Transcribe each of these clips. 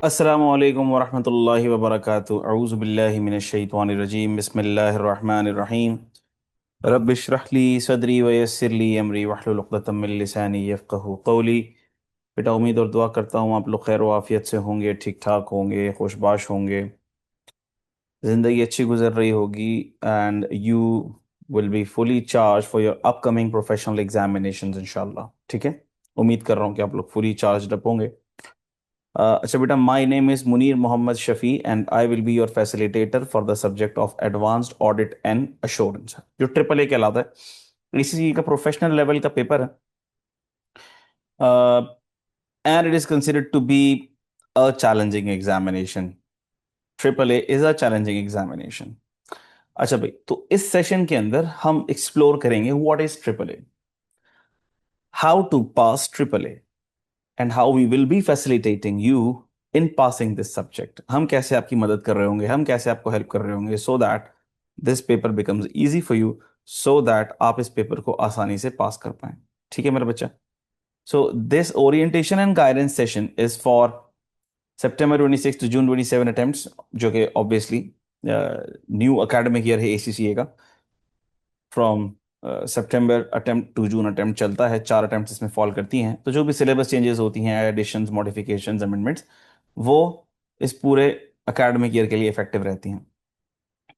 अस्सलामु अलैकुम वरहमतुल्लाहि वबरकातुहू अऊज़ु बिल्लाहि मिनश शैतानिर रजीम बिस्मिल्लाहिर रहमानिर रहीम रब्बि इश्रह ली सदरी व यस्सिर ली अमरी वहलुल उक़दतम मिन लिसानी यफ़क़हू क़ौली। बेटा, उम्मीद और दुआ करता हूँ आप लोग खैर व आफियत से होंगे, ठीक ठाक होंगे, खुशबाश होंगे, ज़िंदगी अच्छी गुजर रही होगी and you will be fully charge for your upcoming professional examinations इंशाल्लाह। ठीक है, उम्मीद कर रहा हूँ कि आप लोग फुली चार्ज अप होंगे। अच्छा बेटा, my name is Munir Mohammad Shafi and I will be your facilitator for the subject of advanced audit and assurance, जो ट्रिपल ए कहलाता है। इसी का प्रोफेशनल लेवल का पेपर है and it is considered to be a challenging examination. Triple A is a challenging examination. अच्छा भाई, तो इस सेशन के अंदर हम एक्सप्लोर करेंगे what is triple A, how to pass triple A and how we will be facilitating you in passing this subject. हम कैसे आपकी मदद कर रहे होंगे, हम कैसे आपको हेल्प कर रहे होंगे so that this paper becomes easy for you, so that आप इस पेपर को आसानी से पास कर पाए। ठीक है मेरा बच्चा। So this orientation and guidance session is for September 26 to June 27 attempts, जो कि ऑब्वियसली न्यू एकेडमिक ईयर है एसीसीए का। From September attempt to June attempt चलता है, 4 अटेम्प्ट इसमें फॉल करती हैं। तो जो भी सिलेबस चेंजेस होती हैं, एडिशंस, मॉडिफिकेशंस, अमेंडमेंट्स, वो इस पूरे एकेडमिक ईयर के लिए इफेक्टिव रहती हैं।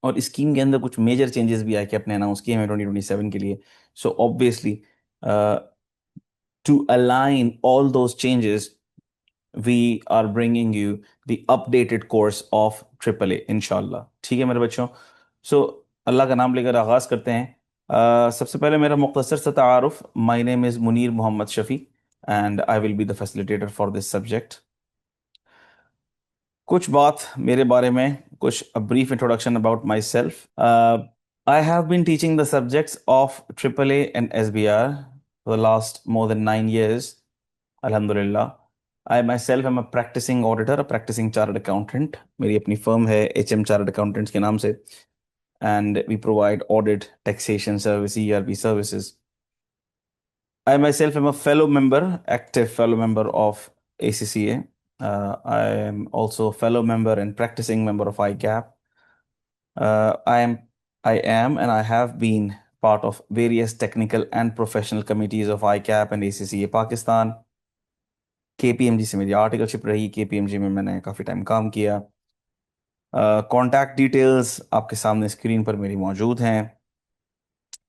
और स्कीम के अंदर कुछ मेजर चेंजेस भी आए कि अपने अनाउंस किए हैं 2027 के लिए। So obviously to align all those changes we are bringing you the updated course of triple A इंशाल्लाह। ठीक है मेरे बच्चों। सो अल्लाह का नाम लेकर आगाज करते हैं। सबसे पहले मेरा मुख्तसर सा तारुफ, my name is Munir Mohammad Shafi and I will be the facilitator for this subject. कुछ बात मेरे बारे में, कुछ brief introduction about myself. I have been teaching the subjects of triple A and S B R for the last more than 9 years, अल्हम्दुलिल्लाह। I myself am a practicing auditor, a practising chartered accountant. मेरी अपनी firm है HM chartered accountants के नाम से, and we provide audit, taxation service, ERP services. I myself am a fellow member, active fellow member of ACCA. I am also a fellow member and practicing member of ICAP. Uh, I am, and I have been part of various technical and professional committees of ICAP and ACCA Pakistan. KPMG से मेरी articleship रही, KPMG में मैंने काफ़ी time काम किया। Contact details आपके सामने स्क्रीन पर मेरी मौजूद हैं।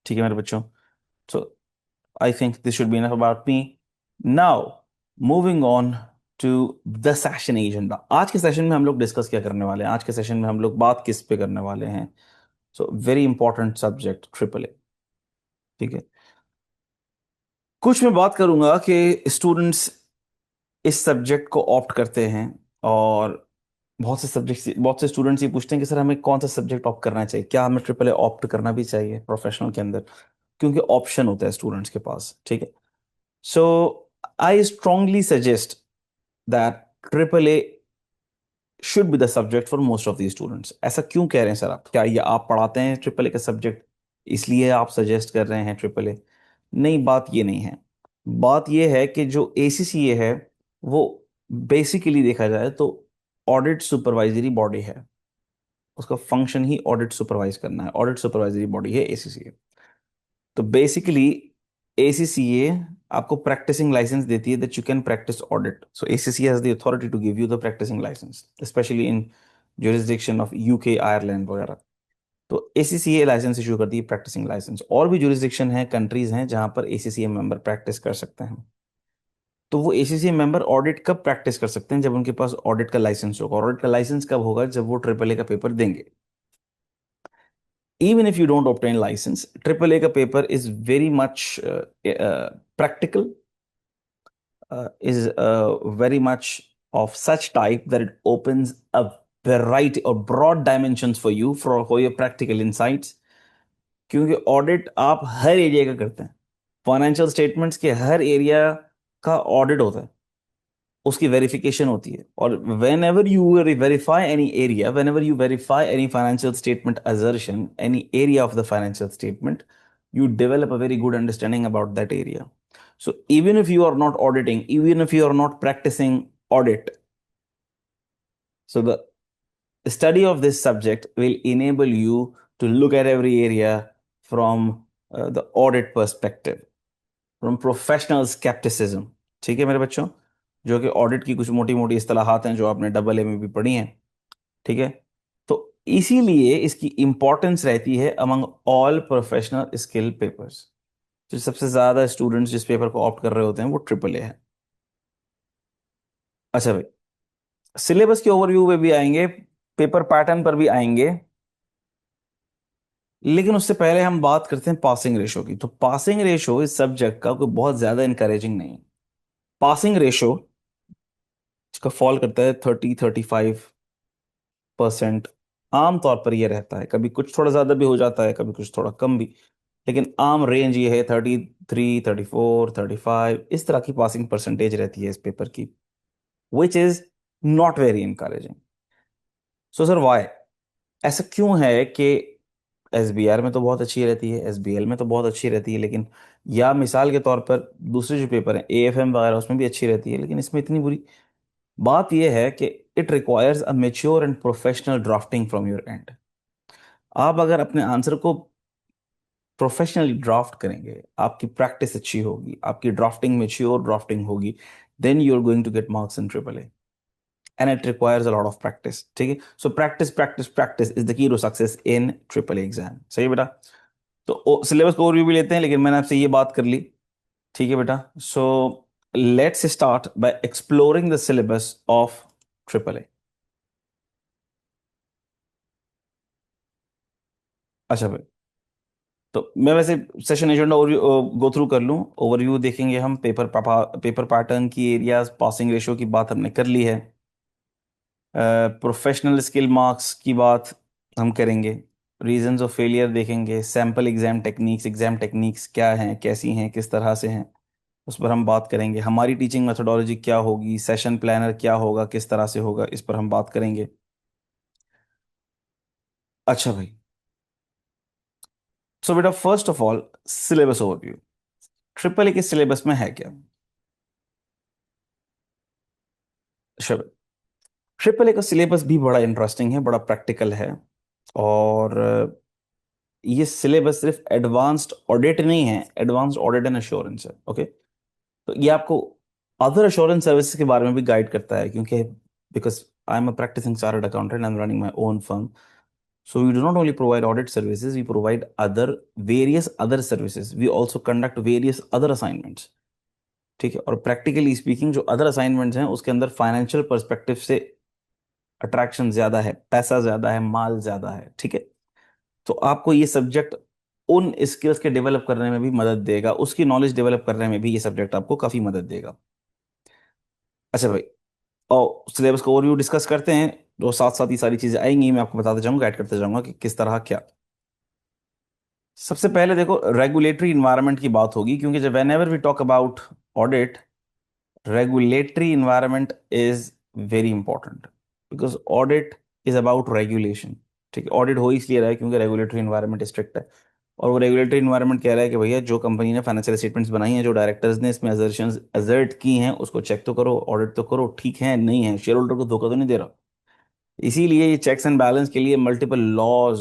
ठीक है मेरे बच्चों। सो I think this should be enough about me. Now, moving on to the session agenda. आज के सेशन में हम लोग डिस्कस क्या करने वाले हैं? आज के सेशन में हम लोग बात किस पे करने वाले हैं? So very important subject triple A. ठीक है, कुछ मैं बात करूंगा कि स्टूडेंट्स इस सब्जेक्ट को ऑप्ट करते हैं, और बहुत से स्टूडेंट्स ये पूछते हैं कि सर हमें कौन सा सब्जेक्ट ऑप्ट करना चाहिए, क्या हमें ट्रिपल ए ऑप्ट करना भी चाहिए प्रोफेशनल के अंदर, क्योंकि ऑप्शन होता है स्टूडेंट्स के पास। ठीक है। So I strongly suggest that triple A should be the subject for most of these students. ऐसा क्यों कह रहे हैं सर आप? क्या ये आप पढ़ाते हैं ट्रिपल ए का सब्जेक्ट इसलिए आप सजेस्ट कर रहे हैं ट्रिपल ए? नहीं, बात ये नहीं है। बात ये है कि जो ACCA है वो बेसिकली देखा जाए तो ऑडिट सुपरवाइजरी बॉडी है। उसका फंक्शन ही ऑडिट सुपरवाइज करना है। ऑडिट सुपरवाइजरी बॉडी है ACCA। तो बेसिकली ACCA आपको प्रैक्टिसिंग लाइसेंस देती है that you can practise audit. So ACCA has the authority to give you the practising licence, specially in jurisdiction of UK, Ireland वगैरह। तो ACCA license issue करती है, practising licence. और भी jurisdiction है, कंट्रीज हैं जहां पर ACCA मेंबर प्रैक्टिस कर सकते हैं। तो वो ACCA मेंबर ऑडिट कब प्रैक्टिस कर सकते हैं? जब उनके पास ऑडिट का लाइसेंस होगा। ऑडिट का लाइसेंस कब होगा? जब वो ट्रिपल ए का पेपर देंगे। Even if you don't obtain license, AAA का paper is very much practical, is very much of such type that it opens a variety or broad dimensions for you for your practical insights. क्योंकि audit आप हर area का करते हैं। Financial statements के हर area का audit होता है, उसकी वेरिफिकेशन होती है। और when ever you verify any area, when ever you verify any financial statement assertion, any area of the financial statement, you develop a very good understanding about that area. So even if you are not auditing, even if you are not practicing audit, so the study of this subject will enable you to look at every area from the audit perspective, from professional skepticism. ठीक है मेरे बच्चों, जो कि audit की कुछ मोटी मोटी इस्तेलाहात हैं जो आपने डबल ए में भी पढ़ी हैं। ठीक है, तो इसीलिए इसकी इंपॉर्टेंस रहती है among all professional skill papers. जो सबसे ज्यादा स्टूडेंट्स जिस पेपर को ऑप्ट कर रहे होते हैं वो ट्रिपल ए है। अच्छा भाई, सिलेबस के ओवरव्यू में भी आएंगे, पेपर पैटर्न पर भी आएंगे, लेकिन उससे पहले हम बात करते हैं पासिंग रेशो की। तो पासिंग रेशो इस सब्जेक्ट का कोई बहुत ज्यादा इंकरेजिंग नहीं है। पासिंग रेशो इसका फॉल करता है 30-35%। आमतौर पर यह रहता है, कभी कुछ थोड़ा ज्यादा भी हो जाता है, कभी कुछ थोड़ा कम भी, लेकिन आम रेंज ये है 33, 34, 35, इस तरह की पासिंग परसेंटेज रहती है इस पेपर की, which is not very encouraging. So sir why, ऐसा क्यों है कि एसबीआर में तो बहुत अच्छी रहती है, एसबीएल में तो बहुत अच्छी रहती है, लेकिन या मिसाल के तौर पर दूसरे जो पेपर हैं एएफएम वगैरह उसमें भी अच्छी रहती है, लेकिन इसमें इतनी बुरी बात यह है कि it requires a mature and professional drafting from your and. आप अगर अपने आंसर को प्रोफेशनली ड्राफ्ट करेंगे, आपकी प्रैक्टिस अच्छी होगी, आपकी ड्राफ्टिंग मेच्योर ड्राफ्टिंग होगी, then you are going to get marks in triple A, and it requires a lot of practice. ठीक है, so practice practice practice is the key to success in triple A exam. सही है बेटा? तो syllabus को overview भी लेते हैं, लेकिन मैंने आपसे ये बात कर ली। ठीक है बेटा, so let's start by exploring the syllabus of triple ए। अच्छा भाई, तो मैं वैसे session agenda overview go through कर लूँ। ओवरव्यू देखेंगे हम, पेपर पैटर्न की एरियाज, पासिंग रेशो की बात हमने कर ली है, प्रोफेशनल स्किल मार्क्स की बात हम करेंगे, रीजंस ऑफ फेलियर देखेंगे, सैम्पल एग्जाम टेक्निक्स क्या हैं, कैसी हैं, किस तरह से हैं, उस पर हम बात करेंगे। हमारी टीचिंग मेथोडोलॉजी क्या होगी, सेशन प्लानर क्या होगा, किस तरह से होगा, इस पर हम बात करेंगे। अच्छा भाई, सो बेटा first of all syllabus overview. Triple A के सिलेबस में है क्या? ट्रिपल ए का सिलेबस भी बड़ा इंटरेस्टिंग है, बड़ा प्रैक्टिकल है, और ये सिलेबस सिर्फ एडवांस्ड ऑडिट नहीं है, एडवांस्ड ऑडिट एंड एश्योरेंस है। ओके, तो ये आपको अदर एश्योरेंस सर्विसेज के बारे में भी गाइड करता है, क्योंकि because I am a practising chartered accountant, I am running my own firm, so we do not only provide audit services, we provide other various other services, we also conduct various other assignments। ठीक है, और practically speaking जो other assignments हैं उसके अंदर financial perspective से attraction ज्यादा है, पैसा ज्यादा है, माल ज्यादा है। ठीक है, तो आपको ये सब्जेक्ट उन स्किल्स के डेवलप करने में भी मदद देगा, उसकी नॉलेज डेवलप करने में भी ये सब्जेक्ट आपको काफी मदद देगा। अच्छा भाई, और सिलेबस का ओवरव्यू डिस्कस करते हैं, तो साथ साथ ये सारी चीजें आएंगी, मैं आपको बताते जाऊंगा, गाइड करते जाऊंगा कि किस तरह क्या। सबसे पहले देखो, रेगुलेटरी इन्वायरमेंट की बात होगी, क्योंकि जब whenever we talk about audit, regulatory environment is very important, because audit is about regulation. ठीक है, ऑडिट हो इसलिए रहा है क्योंकि रेगुलेटरी इन्वायरमेंट स्ट्रिक्ट है, और वो रेगुलेटरी इन्वायरमेंट कह रहा है कि भैया जो कंपनी ने फाइनेंशियल स्टेटमेंट्स बनाई हैं, जो डायरेक्टर्स ने इसमें असर्शंस असर्ट की हैं, उसको चेक तो करो, ऑडिट तो करो, ठीक है नहीं है, शेयर होल्डर को धोखा तो नहीं दे रहा। इसीलिए ये चेक्स एंड बैलेंस के लिए मल्टीपल लॉज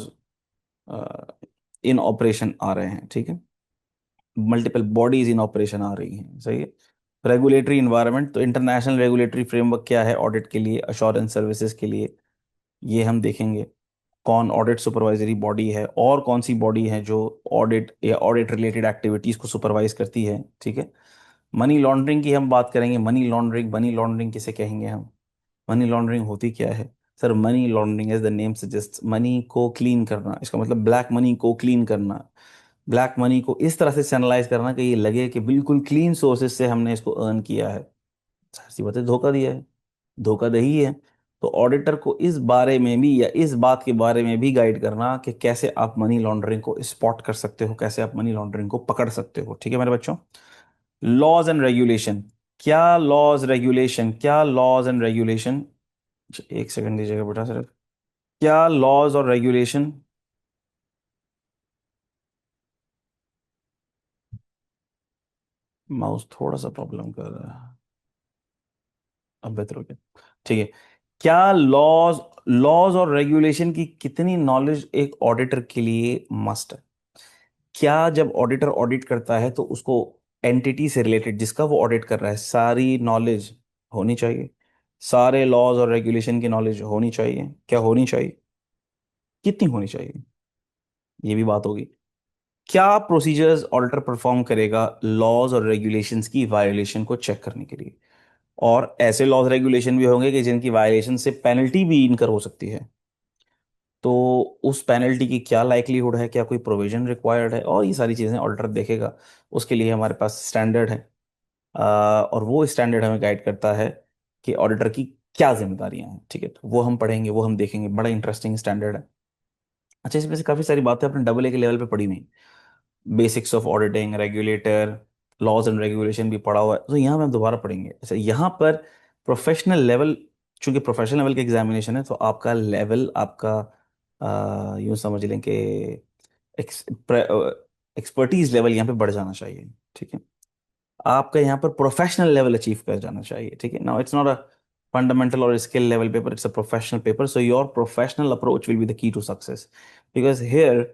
इन ऑपरेशन आ रहे हैं। ठीक है, मल्टीपल बॉडीज इन ऑपरेशन आ रही हैं। सही है, रेगुलेटरी इन्वायरमेंट, तो इंटरनेशनल रेगुलेटरी फ्रेमवर्क क्या है ऑडिट के लिए, अश्योरेंस सर्विसेज के लिए, ये हम देखेंगे। कौन ऑडिट सुपरवाइजरी बॉडी है, और कौन सी बॉडी है जो ऑडिट या ऑडिट रिलेटेड एक्टिविटीज को सुपरवाइज करती है। ठीक है, मनी लॉन्ड्रिंग की हम बात करेंगे। मनी लॉन्ड्रिंग किसे कहेंगे हम, मनी लॉन्ड्रिंग होती क्या है? Sir money laundering as the name suggest, money को क्लीन करना, इसका मतलब ब्लैक मनी को क्लीन करना, ब्लैक मनी को इस तरह से चैनलाइज करना कि ये लगे कि बिल्कुल क्लीन सोर्सेज से हमने इसको अर्न किया है। जाहिर सी बात है, धोखा दिया है, धोखाधड़ी है। तो ऑडिटर को इस बारे में भी, या इस बात के बारे में भी गाइड करना कि कैसे आप मनी लॉन्ड्रिंग को स्पॉट कर सकते हो, कैसे आप मनी लॉन्ड्रिंग को पकड़ सकते हो। ठीक है मेरे बच्चों, लॉज एंड रेगुलेशन, क्या लॉज एंड रेगुलेशन, एक सेकंड दीजिएगा बेटा सर, क्या लॉज और रेगुलेशन, माउस थोड़ा सा प्रॉब्लम कर रहा है। अब बेहतर हो गया। ठीक है। क्या लॉज लॉज और रेगुलेशन की कितनी नॉलेज एक ऑडिटर के लिए मस्ट है? क्या जब ऑडिटर ऑडिट करता है तो उसको एंटिटी से रिलेटेड जिसका वो ऑडिट कर रहा है सारी नॉलेज होनी चाहिए? सारे लॉज और रेगुलेशन की नॉलेज होनी चाहिए? क्या होनी चाहिए? कितनी होनी चाहिए? ये भी बात होगी। क्या प्रोसीजर्स ऑडिटर परफॉर्म करेगा लॉज और रेगुलेशंस की वायोलेशन को चेक करने के लिए? और ऐसे लॉज रेगुलेशन भी होंगे कि जिनकी वायलेशन से पेनल्टी भी इनकर हो सकती है। तो उस पेनल्टी की क्या लाइकलीहुड है, क्या कोई प्रोविजन रिक्वायर्ड है, और ये सारी चीज़ें ऑडिटर देखेगा। उसके लिए हमारे पास स्टैंडर्ड है। और वो स्टैंडर्ड हमें गाइड करता है कि ऑडिटर की क्या जिम्मेदारियां हैं। ठीक है, तो वो हम पढ़ेंगे, वो हम देखेंगे। बड़ा इंटरेस्टिंग स्टैंडर्ड है। अच्छा, इसमें से काफ़ी सारी बातें अपने डबल ए के लेवल पे पढ़ी हुई। Basics of auditing, regulator, laws and regulation भी पढ़ा हुआ है, तो यहाँ पे हम दोबारा पढ़ेंगे। अच्छा, यहाँ पर प्रोफेशनल लेवल, चूंकि प्रोफेशनल लेवल का एग्जामिनेशन है तो आपका लेवल, आपका यूँ समझ लें कि एक्सपर्टीज लेवल यहाँ पे बढ़ जाना चाहिए। ठीक है, आपका यहाँ पर प्रोफेशनल लेवल अचीव कर जाना चाहिए। ठीक है, now it's not a fundamental और skill level paper, it's a professional paper, so your professional approach will be the key to success, because here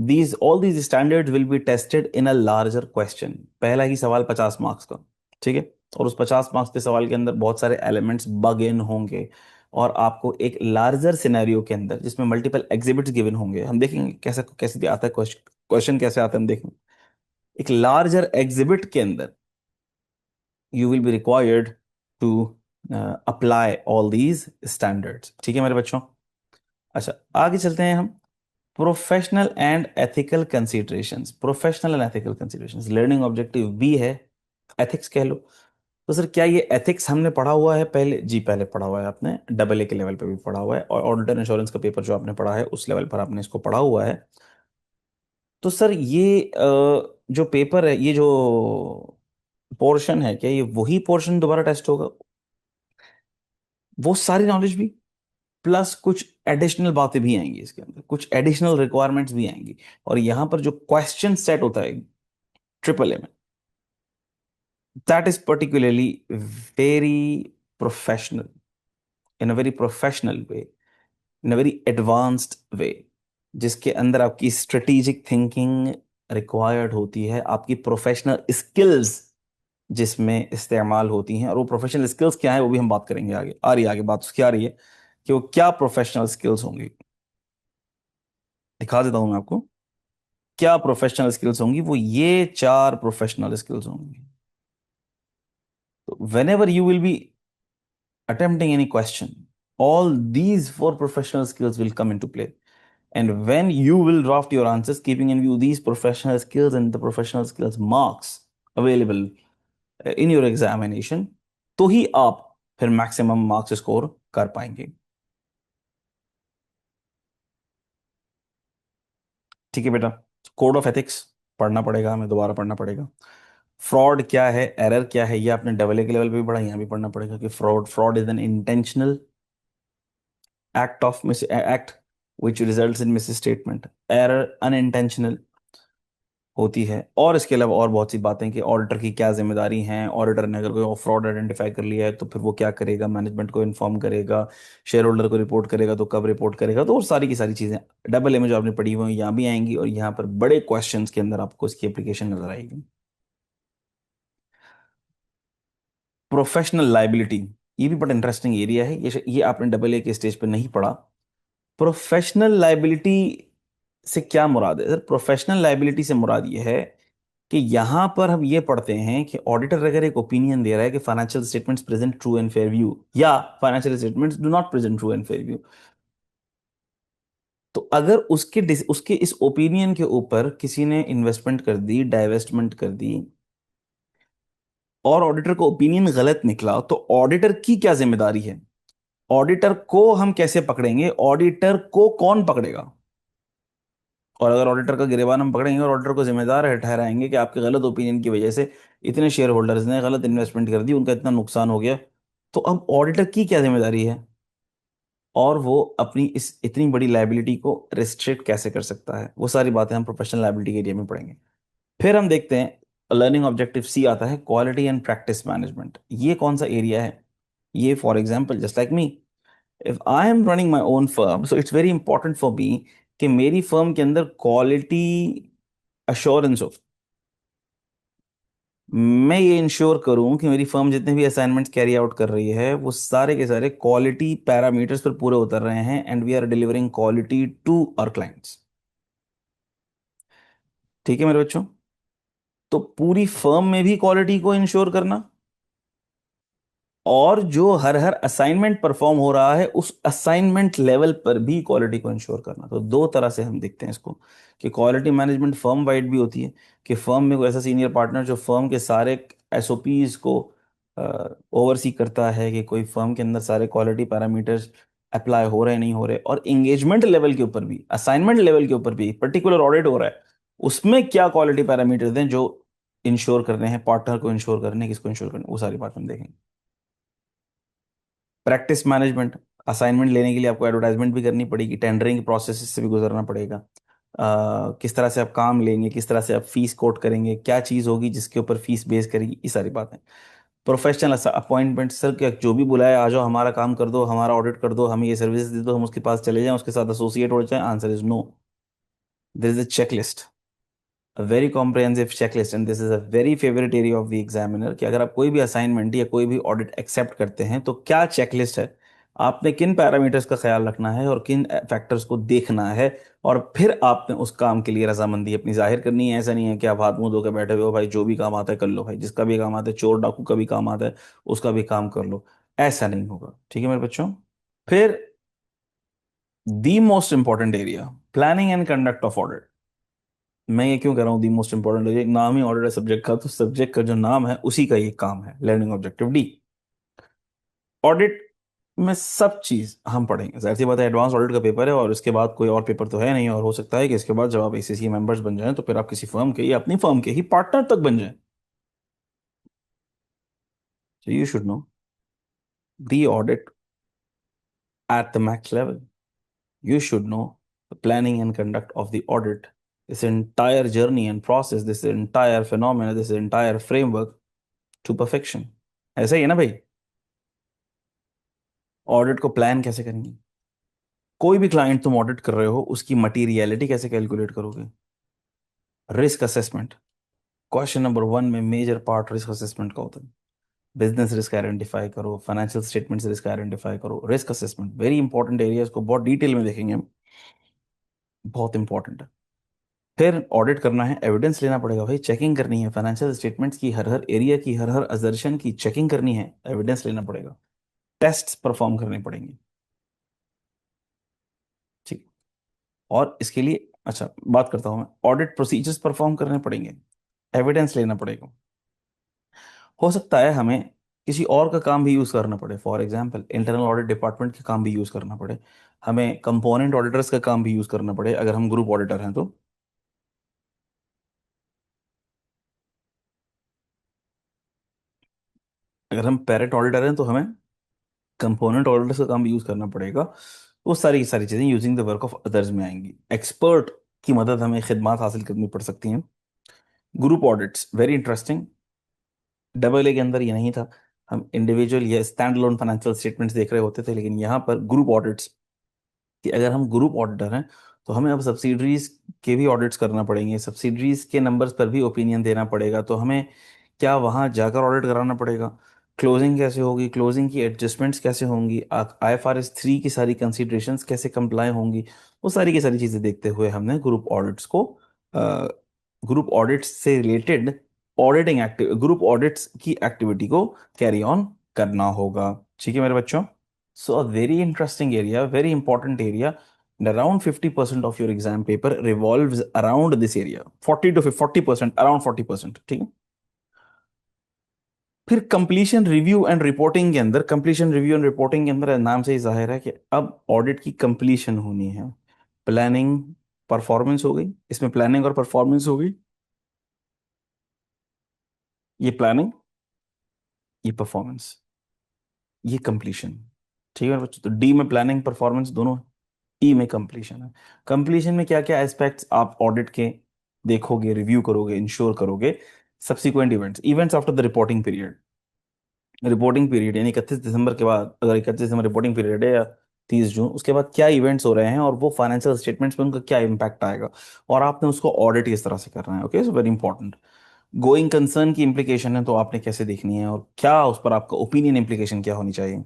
these all these standards will be tested in a larger question। पहला ही सवाल 50 marks का। ठीक है, और उस 50 marks के सवाल के अंदर बहुत सारे एलिमेंट्स बग इन होंगे, और आपको एक लार्जर सिनेरियो के अंदर जिसमें मल्टीपल एग्जिबिट्स गिवन होंगे, हम देखेंगे कैसे कैसे आता है क्वेश्चन कैसे आता है, हम देखेंगे। एक लार्जर एग्जिबिट के अंदर you will be required to apply all these standards. ठीक है मेरे बच्चों। अच्छा, आगे चलते हैं हम। Professional and ethical considerations, professional and ethical considerations learning objective B है, एथिक्स कह लो। तो सर क्या ये एथिक्स हमने पढ़ा हुआ है पहले? जी पहले पढ़ा हुआ है, आपने डबल ए के लेवल पे भी पढ़ा हुआ है, और ऑडिटर इंश्योरेंस का पेपर जो आपने पढ़ा है उस लेवल पर आपने इसको पढ़ा हुआ है। तो सर ये जो पेपर है, ये जो पोर्शन है, क्या ये वही पोर्शन दोबारा टेस्ट होगा? वो सारी नॉलेज भी, प्लस कुछ एडिशनल बातें भी आएंगी इसके अंदर, कुछ एडिशनल रिक्वायरमेंट्स भी आएंगी। और यहां पर जो क्वेश्चन सेट होता है ट्रिपल ए में, that is particularly very professional, in a very professional way, in a very advanced way, जिसके अंदर आपकी स्ट्रेटेजिक थिंकिंग रिक्वायर्ड होती है, आपकी प्रोफेशनल स्किल्स जिसमें इस्तेमाल होती हैं। और वो प्रोफेशनल स्किल्स क्या है वो भी हम बात करेंगे आगे। आ रही है आगे बात उसकी, आ रही है कि वो क्या प्रोफेशनल स्किल्स होंगी। दिखा देता हूं मैं आपको क्या प्रोफेशनल स्किल्स होंगी। वो ये 4 प्रोफेशनल स्किल्स होंगी। तो when ever you will B attempting any question, all these 4 professional skills will come into play. And when you will draft your answers, keeping in view these professional skills and the professional skills marks available in your examination, तो ही आप फिर maximum marks score कर पाएंगे। ठीक है बेटा। Code of ethics पढ़ना पड़ेगा, हमें दोबारा पढ़ना पड़ेगा। फ्रॉड क्या है, एरर क्या है, ये आपने डबल ए के लेवल पे भी पढ़ा, यहाँ भी पढ़ना पड़ेगा कि fraud is an intentional act which results in misstatement। error unintentional होती है। और इसके अलावा और बहुत सी बातें कि ऑडिटर की क्या जिम्मेदारी हैं, ऑडिटर ने अगर कोई फ्रॉड आइडेंटिफाई कर लिया है तो फिर वो क्या करेगा, मैनेजमेंट को इन्फॉर्म करेगा, शेयर होल्डर को रिपोर्ट करेगा तो कब रिपोर्ट करेगा। तो वो सारी की सारी चीज़ें डबल ए में जो आपने पढ़ी हुई हैं यहाँ भी आएंगी, और यहाँ पर बड़े क्वेश्चंस के अंदर आपको इसकी एप्लीकेशन नजर आएगी। प्रोफेशनल लाइबिलिटी, ये भी बड़ा इंटरेस्टिंग एरिया है। ये आपने डबल ए के स्टेज पे नहीं पढ़ा। प्रोफेशनल लाइबिलिटी से क्या मुराद है सर? प्रोफेशनल लाइबिलिटी से मुराद ये है कि यहां पर हम ये पढ़ते हैं कि ऑडिटर अगर एक ओपिनियन दे रहा है कि financial statements present true and fair view, या financial statements do not present true and fair view, तो अगर उसके इस ओपिनियन के ऊपर किसी ने इन्वेस्टमेंट कर दी, डाइवेस्टमेंट कर दी, और ऑडिटर का ओपिनियन गलत निकला, तो ऑडिटर की क्या जिम्मेदारी है? ऑडिटर को हम कैसे पकड़ेंगे? ऑडिटर को कौन पकड़ेगा? और अगर ऑडिटर का गिरेबान हम पकड़ेंगे और ऑडिटर को जिम्मेदार है ठहराएंगे कि आपके गलत ओपिनियन की वजह से इतने शेयर होल्डर्स ने गलत इन्वेस्टमेंट कर दी, उनका इतना नुकसान हो गया, तो अब ऑडिटर की क्या जिम्मेदारी है? और वो अपनी इस इतनी बड़ी लाइबिलिटी को रिस्ट्रिक्ट कैसे कर सकता है? वो सारी बातें हम प्रोफेशनल लाइबिलिटी के एरिया में पढ़ेंगे। फिर हम देखते हैं लर्निंग ऑब्जेक्टिव सी आता है क्वालिटी एंड प्रैक्टिस मैनेजमेंट। ये कौन सा एरिया है? ये for example just like me, if I am running my own firm, so it's very important for me कि मेरी फर्म के अंदर क्वालिटी अश्योरेंस हो। मैं ये इंश्योर करूं कि मेरी फर्म जितने भी असाइनमेंट्स कैरी आउट कर रही है वो सारे के सारे क्वालिटी पैरामीटर्स पर पूरे उतर रहे हैं, and we are delivering quality to our clients. ठीक है मेरे बच्चों? तो पूरी फर्म में भी क्वालिटी को इंश्योर करना, और जो हर हर असाइनमेंट परफॉर्म हो रहा है उस असाइनमेंट लेवल पर भी क्वालिटी को इंश्योर करना। तो दो तरह से हम देखते हैं इसको, कि क्वालिटी मैनेजमेंट फर्म वाइड भी होती है, कि फर्म में कोई ऐसा सीनियर पार्टनर जो फर्म के सारे एसओपीज को ओवरसी करता है, कि कोई फर्म के अंदर सारे क्वालिटी पैरामीटर्स अप्लाई हो रहे नहीं हो रहे, और एंगेजमेंट लेवल के ऊपर भी, असाइनमेंट लेवल के ऊपर भी पर्टिकुलर ऑडिट हो रहा है, उसमें क्या क्वालिटी पैरामीटर्स हैं जो इंश्योर करने हैं, पार्टनर को इंश्योर करने, किसको इंश्योर करने, वो सारी बात हम देखेंगे। प्रैक्टिस मैनेजमेंट, असाइनमेंट लेने के लिए आपको एडवर्टाइजमेंट भी करनी पड़ेगी, टेंडरिंग प्रोसेस से भी गुजरना पड़ेगा। किस तरह से आप काम लेंगे, किस तरह से आप फीस कोट करेंगे, क्या चीज़ होगी जिसके ऊपर फीस बेस करेगी, ये सारी बातें। प्रोफेशनल अपॉइंटमेंट, सर क्या जो भी बुलाए आ जाओ, हमारा काम कर दो, हमारा ऑडिट कर दो, हमें ये सर्विस दे दो, हम उसके पास चले जाएं, उसके साथ एसोसिएट हो जाए, answer is no. This is a checklist, a very comprehensive checklist, and this is a very favorite area of the examiner, कि अगर आप कोई भी असाइनमेंट या कोई भी ऑडिट एक्सेप्ट करते हैं तो क्या चेकलिस्ट है, आपने किन पैरामीटर्स का ख्याल रखना है और किन फैक्टर्स को देखना है, और फिर आपने उस काम के लिए रजामंदी अपनी जाहिर करनी है। ऐसा नहीं है कि आप हाथ मुंह धो के बैठे हुए हो, भाई जो भी काम आता है कर लो, भाई जिसका भी काम आता है, चोर डाकू का भी काम आता है उसका भी काम कर लो, ऐसा नहीं होगा। ठीक है मेरे बच्चों? फिर the most important area, planning and conduct of audit. मैं ये क्यों कह रहा हूँ दी मोस्ट इंपॉर्टेंट है, एक नाम ही ऑर्डर है सब्जेक्ट का, तो सब्जेक्ट का जो नाम है उसी का ये काम है, लर्निंग ऑब्जेक्टिव डी। ऑडिट में सब चीज हम पढ़ेंगे, जाहिर सी बात है एडवांस ऑडिट का पेपर है, और इसके बाद कोई और पेपर तो है नहीं, और हो सकता है कि इसके बाद जब आप एसीसी मेंबर्स बन जाएं तो फिर आप किसी फर्म के या अपनी फर्म के ही पार्टनर तक बन जाएं। So you should know the audit at the max level. You should know the planning and conduct of the audit, this entire journey and process, this entire phenomena, this entire framework to perfection। ऐसा ही है ना भाई? Audit को plan कैसे करेंगे? कोई भी client तुम ऑडिट कर रहे हो उसकी मटीरियलिटी कैसे कैलकुलेट करोगे? Risk assessment, question number one में मेजर पार्ट रिस्क असेसमेंट का होता है। बिजनेस रिस्क आइडेंटिफाई करो, फाइनेंशियल स्टेटमेंट्स रिस्क आइडेंटिफाई करो, risk assessment very important area, इसको बहुत डिटेल में देखेंगे हम, बहुत इंपॉर्टेंट है। फिर ऑडिट करना है, एविडेंस लेना पड़ेगा भाई, चेकिंग करनी है फाइनेंशियल स्टेटमेंट्स की, हर हर एरिया की, हर हर असर्शन की चेकिंग करनी है, एविडेंस लेना पड़ेगा, टेस्ट परफॉर्म करने पड़ेंगे। ठीक। और इसके लिए अच्छा बात करता हूं मैं, ऑडिट प्रोसीजर्स परफॉर्म करने पड़ेंगे, एविडेंस लेना पड़ेगा। हो सकता है हमें किसी और का काम भी यूज करना पड़े, for example internal audit department का काम भी यूज करना पड़े, हमें कंपोनेंट ऑडिटर्स का काम भी यूज करना पड़े अगर हम ग्रुप ऑडिटर हैं तो। अगर हम पैरेट ऑडिटर हैं तो हमें कंपोनेंट ऑडिटर्स का काम भी यूज करना पड़ेगा। वो सारी की सारी चीजें using the work of others में आएंगी, एक्सपर्ट की मदद हमें खिदमात हासिल करनी पड़ सकती हैं। Group audits very interesting, double A के अंदर ये नहीं था, हम इंडिविजुअल या स्टैंड लोन फाइनेंशियल स्टेटमेंट्स देख रहे होते थे, लेकिन यहाँ पर ग्रुप ऑडिट्स, कि अगर हम ग्रुप ऑडिटर हैं तो हमें अब सब्सिडरीज के भी ऑडिट्स करना पड़ेंगे, सब्सिडरीज के नंबर्स पर भी ओपिनियन देना पड़ेगा, तो हमें क्या वहाँ जाकर ऑडिट कराना पड़ेगा, क्लोजिंग कैसे होगी, क्लोजिंग की एडजस्टमेंट्स कैसे होंगी, IFRS 3 की सारी कंसीडरेशंस कैसे कंप्लाई होंगी, वो सारी की सारी चीज़ें देखते हुए हमने ग्रुप ऑडिट्स को, ग्रुप ऑडिट्स से related auditing active group audits की एक्टिविटी को कैरी ऑन करना होगा। ठीक है मेरे बच्चों? So a very interesting area, very important area, and around 50% of your exam paper revolves around this area, 40 to 40%, around 40%। ठीक है? फिर कंप्लीशन रिव्यू एंड रिपोर्टिंग के अंदर, कंप्लीशन रिव्यू एंड रिपोर्टिंग के अंदर नाम से ही जाहिर है कि अब ऑडिट की कंप्लीशन होनी है। प्लानिंग, परफॉर्मेंस हो गई, इसमें प्लानिंग और परफॉर्मेंस हो गई, ये प्लानिंग, ये परफॉर्मेंस, ये कंप्लीशन। ठीक है बच्चों? तो डी में प्लानिंग परफॉर्मेंस दोनों, ई में कंप्लीशन है। कंप्लीशन में क्या क्या एस्पेक्ट्स आप ऑडिट के देखोगे, रिव्यू करोगे, इंश्योर करोगे, subsequent events, events after the reporting period. Reporting period यानी 31 दिसंबर के बाद, अगर 31 दिसंबर रिपोर्टिंग पीरियड है या 30 जून, उसके बाद क्या इवेंट्स हो रहे हैं और वो फाइनेंशियल स्टेटमेंट्स में उनका क्या इम्पैक्ट आएगा, और आपने उसको ऑडिट किस तरह से करना है। Okay, so very important. Going concern की इम्प्लीकेशन है तो आपने कैसे देखनी है, और क्या उस पर आपका ओपिनियन इम्प्लीकेशन क्या होनी चाहिए।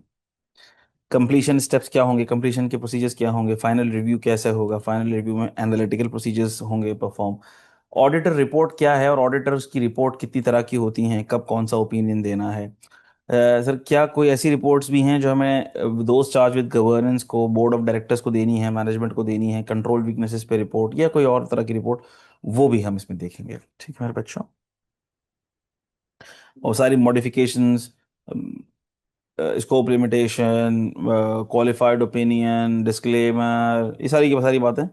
कंप्लीशन स्टेप्स क्या होंगे, कंप्लीशन के प्रोसीजर्स क्या होंगे, फाइनल रिव्यू कैसे होगा, फाइनल रिव्यू में एनालिटिकल प्रोसीजर्स होंगे परफॉर्म। ऑडिटर रिपोर्ट क्या है और ऑडिटर्स की रिपोर्ट कितनी तरह की होती हैं, कब कौन सा ओपिनियन देना है। सर क्या कोई ऐसी रिपोर्ट्स भी हैं जो हमें दोस्त चार्ज विद गवर्नेंस को, बोर्ड ऑफ डायरेक्टर्स को देनी है, मैनेजमेंट को देनी है, कंट्रोल वीकनेसेस पे रिपोर्ट, या कोई और तरह की रिपोर्ट, वो भी हम इसमें देखेंगे। ठीक है मेरे बच्चों। और सारी modifications, scope limitation, qualified opinion, disclaimer, ये सारी की सारी बातें,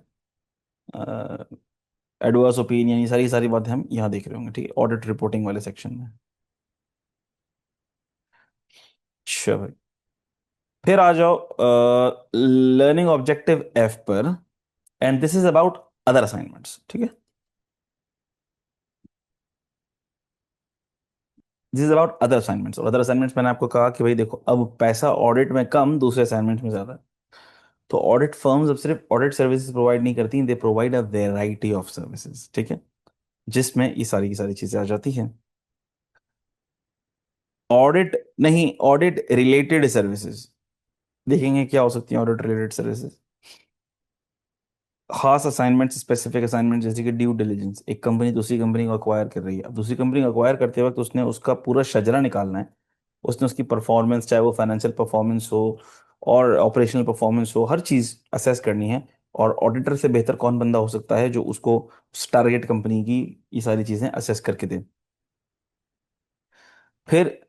एडवर्स ओपिनियन, ये सारी सारी बातें हम यहाँ देख रहे होंगे। ठीक है, ऑडिट रिपोर्टिंग वाले सेक्शन में। अच्छा भाई, फिर आ जाओ लर्निंग ऑब्जेक्टिव एफ पर, and this is about other assignments. ठीक है, this is about other assignments. और अदर असाइनमेंट्स मैंने आपको कहा कि भाई देखो, अब पैसा ऑडिट में कम, दूसरे असाइनमेंट्स में ज्यादा है। तो ऑडिट फर्म्स अब सिर्फ ऑडिट सर्विसेज प्रोवाइड नहीं करती, they provide a variety of services. ठीक है, जिसमें ये सारी की सारी चीजें आ जाती हैं। ऑडिट नहीं, ऑडिट रिलेटेड सर्विसेज देखेंगे क्या हो सकती हैं ऑडिट रिलेटेड सर्विसेज। खास असाइनमेंट, स्पेसिफिक असाइनमेंट, जैसे कि ड्यू डिलिजेंस। एक कंपनी दूसरी कंपनी को अक्वायर कर रही है, अब दूसरी कंपनी को अक्वायर करते वक्त उसने उसका पूरा शजरा निकालना है। उसने उसकी परफॉर्मेंस, चाहे वो फाइनेंशियल परफॉर्मेंस हो और ऑपरेशनल परफॉर्मेंस हो, हर चीज़ असेस करनी है। और ऑडिटर से बेहतर कौन बंदा हो सकता है जो उसको, टारगेट कंपनी की ये सारी चीज़ें असेस करके दे। फिर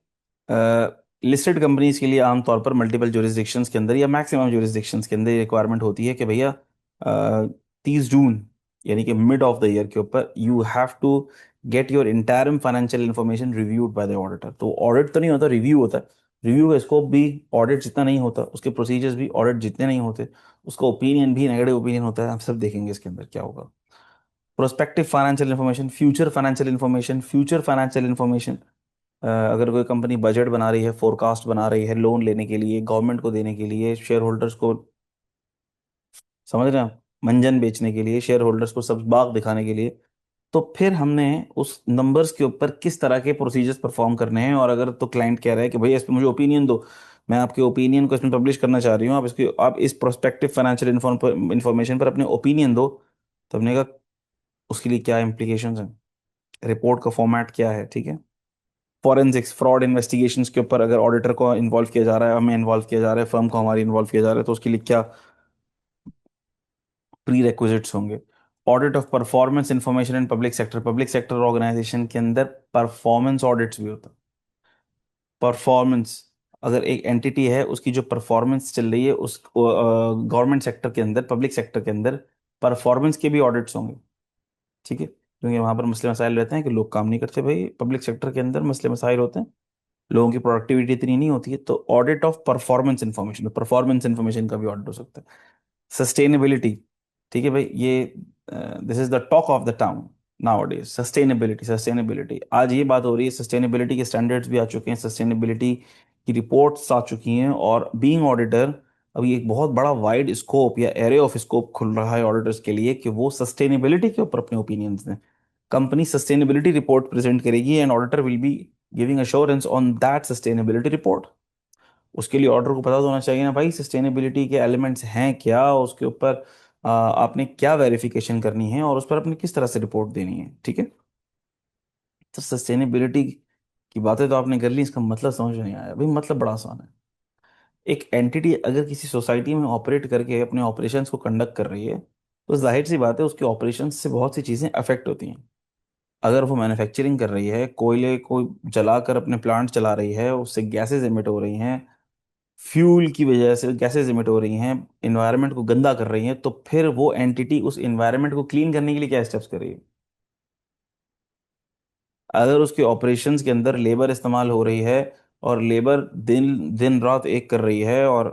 लिस्टेड कंपनीज के लिए आमतौर पर मल्टीपल जुरिस्डिक्शंस के अंदर या मैक्सिमम जुरिस्डिक्शंस के अंदर रिक्वायरमेंट होती है कि भैया 30 जून यानी कि मिड ऑफ द ईयर के ऊपर you have to get your interim financial information reviewed by the auditor. तो ऑडिट तो नहीं होता, रिव्यू होता है। रिव्यू का स्कोप भी ऑडिट जितना नहीं होता, उसके प्रोसीजर्स भी ऑडिट जितने नहीं होते, उसका ओपिनियन भी नेगेटिव ओपिनियन होता है। हम सब देखेंगे इसके अंदर क्या होगा। Prospective financial information, future financial information, future financial information. अगर कोई कंपनी बजट बना रही है, फोरकास्ट बना रही है लोन लेने के लिए, गवर्नमेंट को देने के लिए, शेयर होल्डर्स को, समझ रहे हैं आप, मंजन बेचने के लिए, शेयर होल्डर्स को सब बाग दिखाने के लिए, तो फिर हमने उस नंबर्स के ऊपर किस तरह के प्रोसीजर्स परफॉर्म करने हैं। और अगर तो क्लाइंट कह रहा है कि भैया इस पे मुझे ओपिनियन दो, मैं आपके ओपिनियन को इसमें पब्लिश करना चाह रही हूँ, आप इस प्रोस्पेक्टिव फाइनेंशियल इंफॉर्मेशन पर अपने ओपिनियन दो, तो हमने कहा उसके लिए क्या इम्प्लीकेशंस हैं, रिपोर्ट का फॉर्मेट क्या है। ठीक है, फॉरेंसिक्स, फ्रॉड इन्वेस्टिगेशंस के ऊपर अगर ऑडिटर को इन्वॉल्व किया जा रहा है, हमें इन्वॉल्व किया जा रहा है, फर्म को हमारी इन्वॉल्व किया जा रहा है, तो उसके लिए क्या प्री रेक्विजिट्स होंगे। Audit of performance information in public sector, public sector organisation के अंदर परफॉर्मेंस ऑडिट्स भी होता है। परफॉर्मेंस, अगर एक एंटिटी है उसकी जो परफॉर्मेंस चल रही है उस गवर्नमेंट सेक्टर के अंदर, पब्लिक सेक्टर के अंदर परफॉर्मेंस के भी ऑडिट्स होंगे। ठीक है, क्योंकि वहां पर मसले मसाइल रहते हैं कि लोग काम नहीं करते भाई, पब्लिक सेक्टर के अंदर मसले मसाइल होते हैं, लोगों की प्रोडक्टिविटी इतनी नहीं होती है, तो audit of performance information, performance information का भी ऑडिट हो सकता है। सस्टेनेबिलिटी, ठीक है भाई, ये this is the talk of the town now days. Sustainability, sustainability, आज ये बात हो रही है, सस्टेनेबिलिटी के स्टैंडर्ड्स भी आ चुके हैं, सस्टेनेबिलिटी की रिपोर्ट्स आ चुकी हैं। और बीइंग ऑडिटर, अभी एक बहुत बड़ा वाइड स्कोप या एरे ऑफ स्कोप खुल रहा है ऑडिटर्स के लिए कि वो सस्टेनेबिलिटी के ऊपर अपने ओपिनियंस दें। कंपनी सस्टेनेबिलिटी रिपोर्ट प्रेजेंट करेगी and auditor will be giving assurance on that sustainability report. उसके लिए ऑर्डर को पता तो होना चाहिए ना भाई, सस्टेनेबिलिटी के एलिमेंट्स हैं क्या, उसके ऊपर आपने क्या वेरिफिकेशन करनी है और उस पर आपने किस तरह से रिपोर्ट देनी है। ठीक है, तो सस्टेनेबिलिटी की बातें तो आपने कर ली, इसका मतलब समझ नहीं आया भाई। मतलब बड़ा आसान है। एक एंटिटी अगर किसी सोसाइटी में ऑपरेट करके अपने ऑपरेशंस को कंडक्ट कर रही है, तो जाहिर सी बात है उसके ऑपरेशंस से बहुत सी चीज़ें अफेक्ट होती हैं। अगर वो मैन्युफैक्चरिंग कर रही है, कोयले को जलाकर अपने प्लांट चला रही है, उससे गैसेज एमिट हो रही हैं, फ्यूल की वजह से गैसेज एमिट हो रही हैं, इन्वायरमेंट को गंदा कर रही हैं, तो फिर वो एंटिटी उस इन्वायरमेंट को क्लीन करने के लिए क्या स्टेप्स कर रही है। अगर उसके ऑपरेशंस के अंदर लेबर इस्तेमाल हो रही है और लेबर दिन दिन रात एक कर रही है और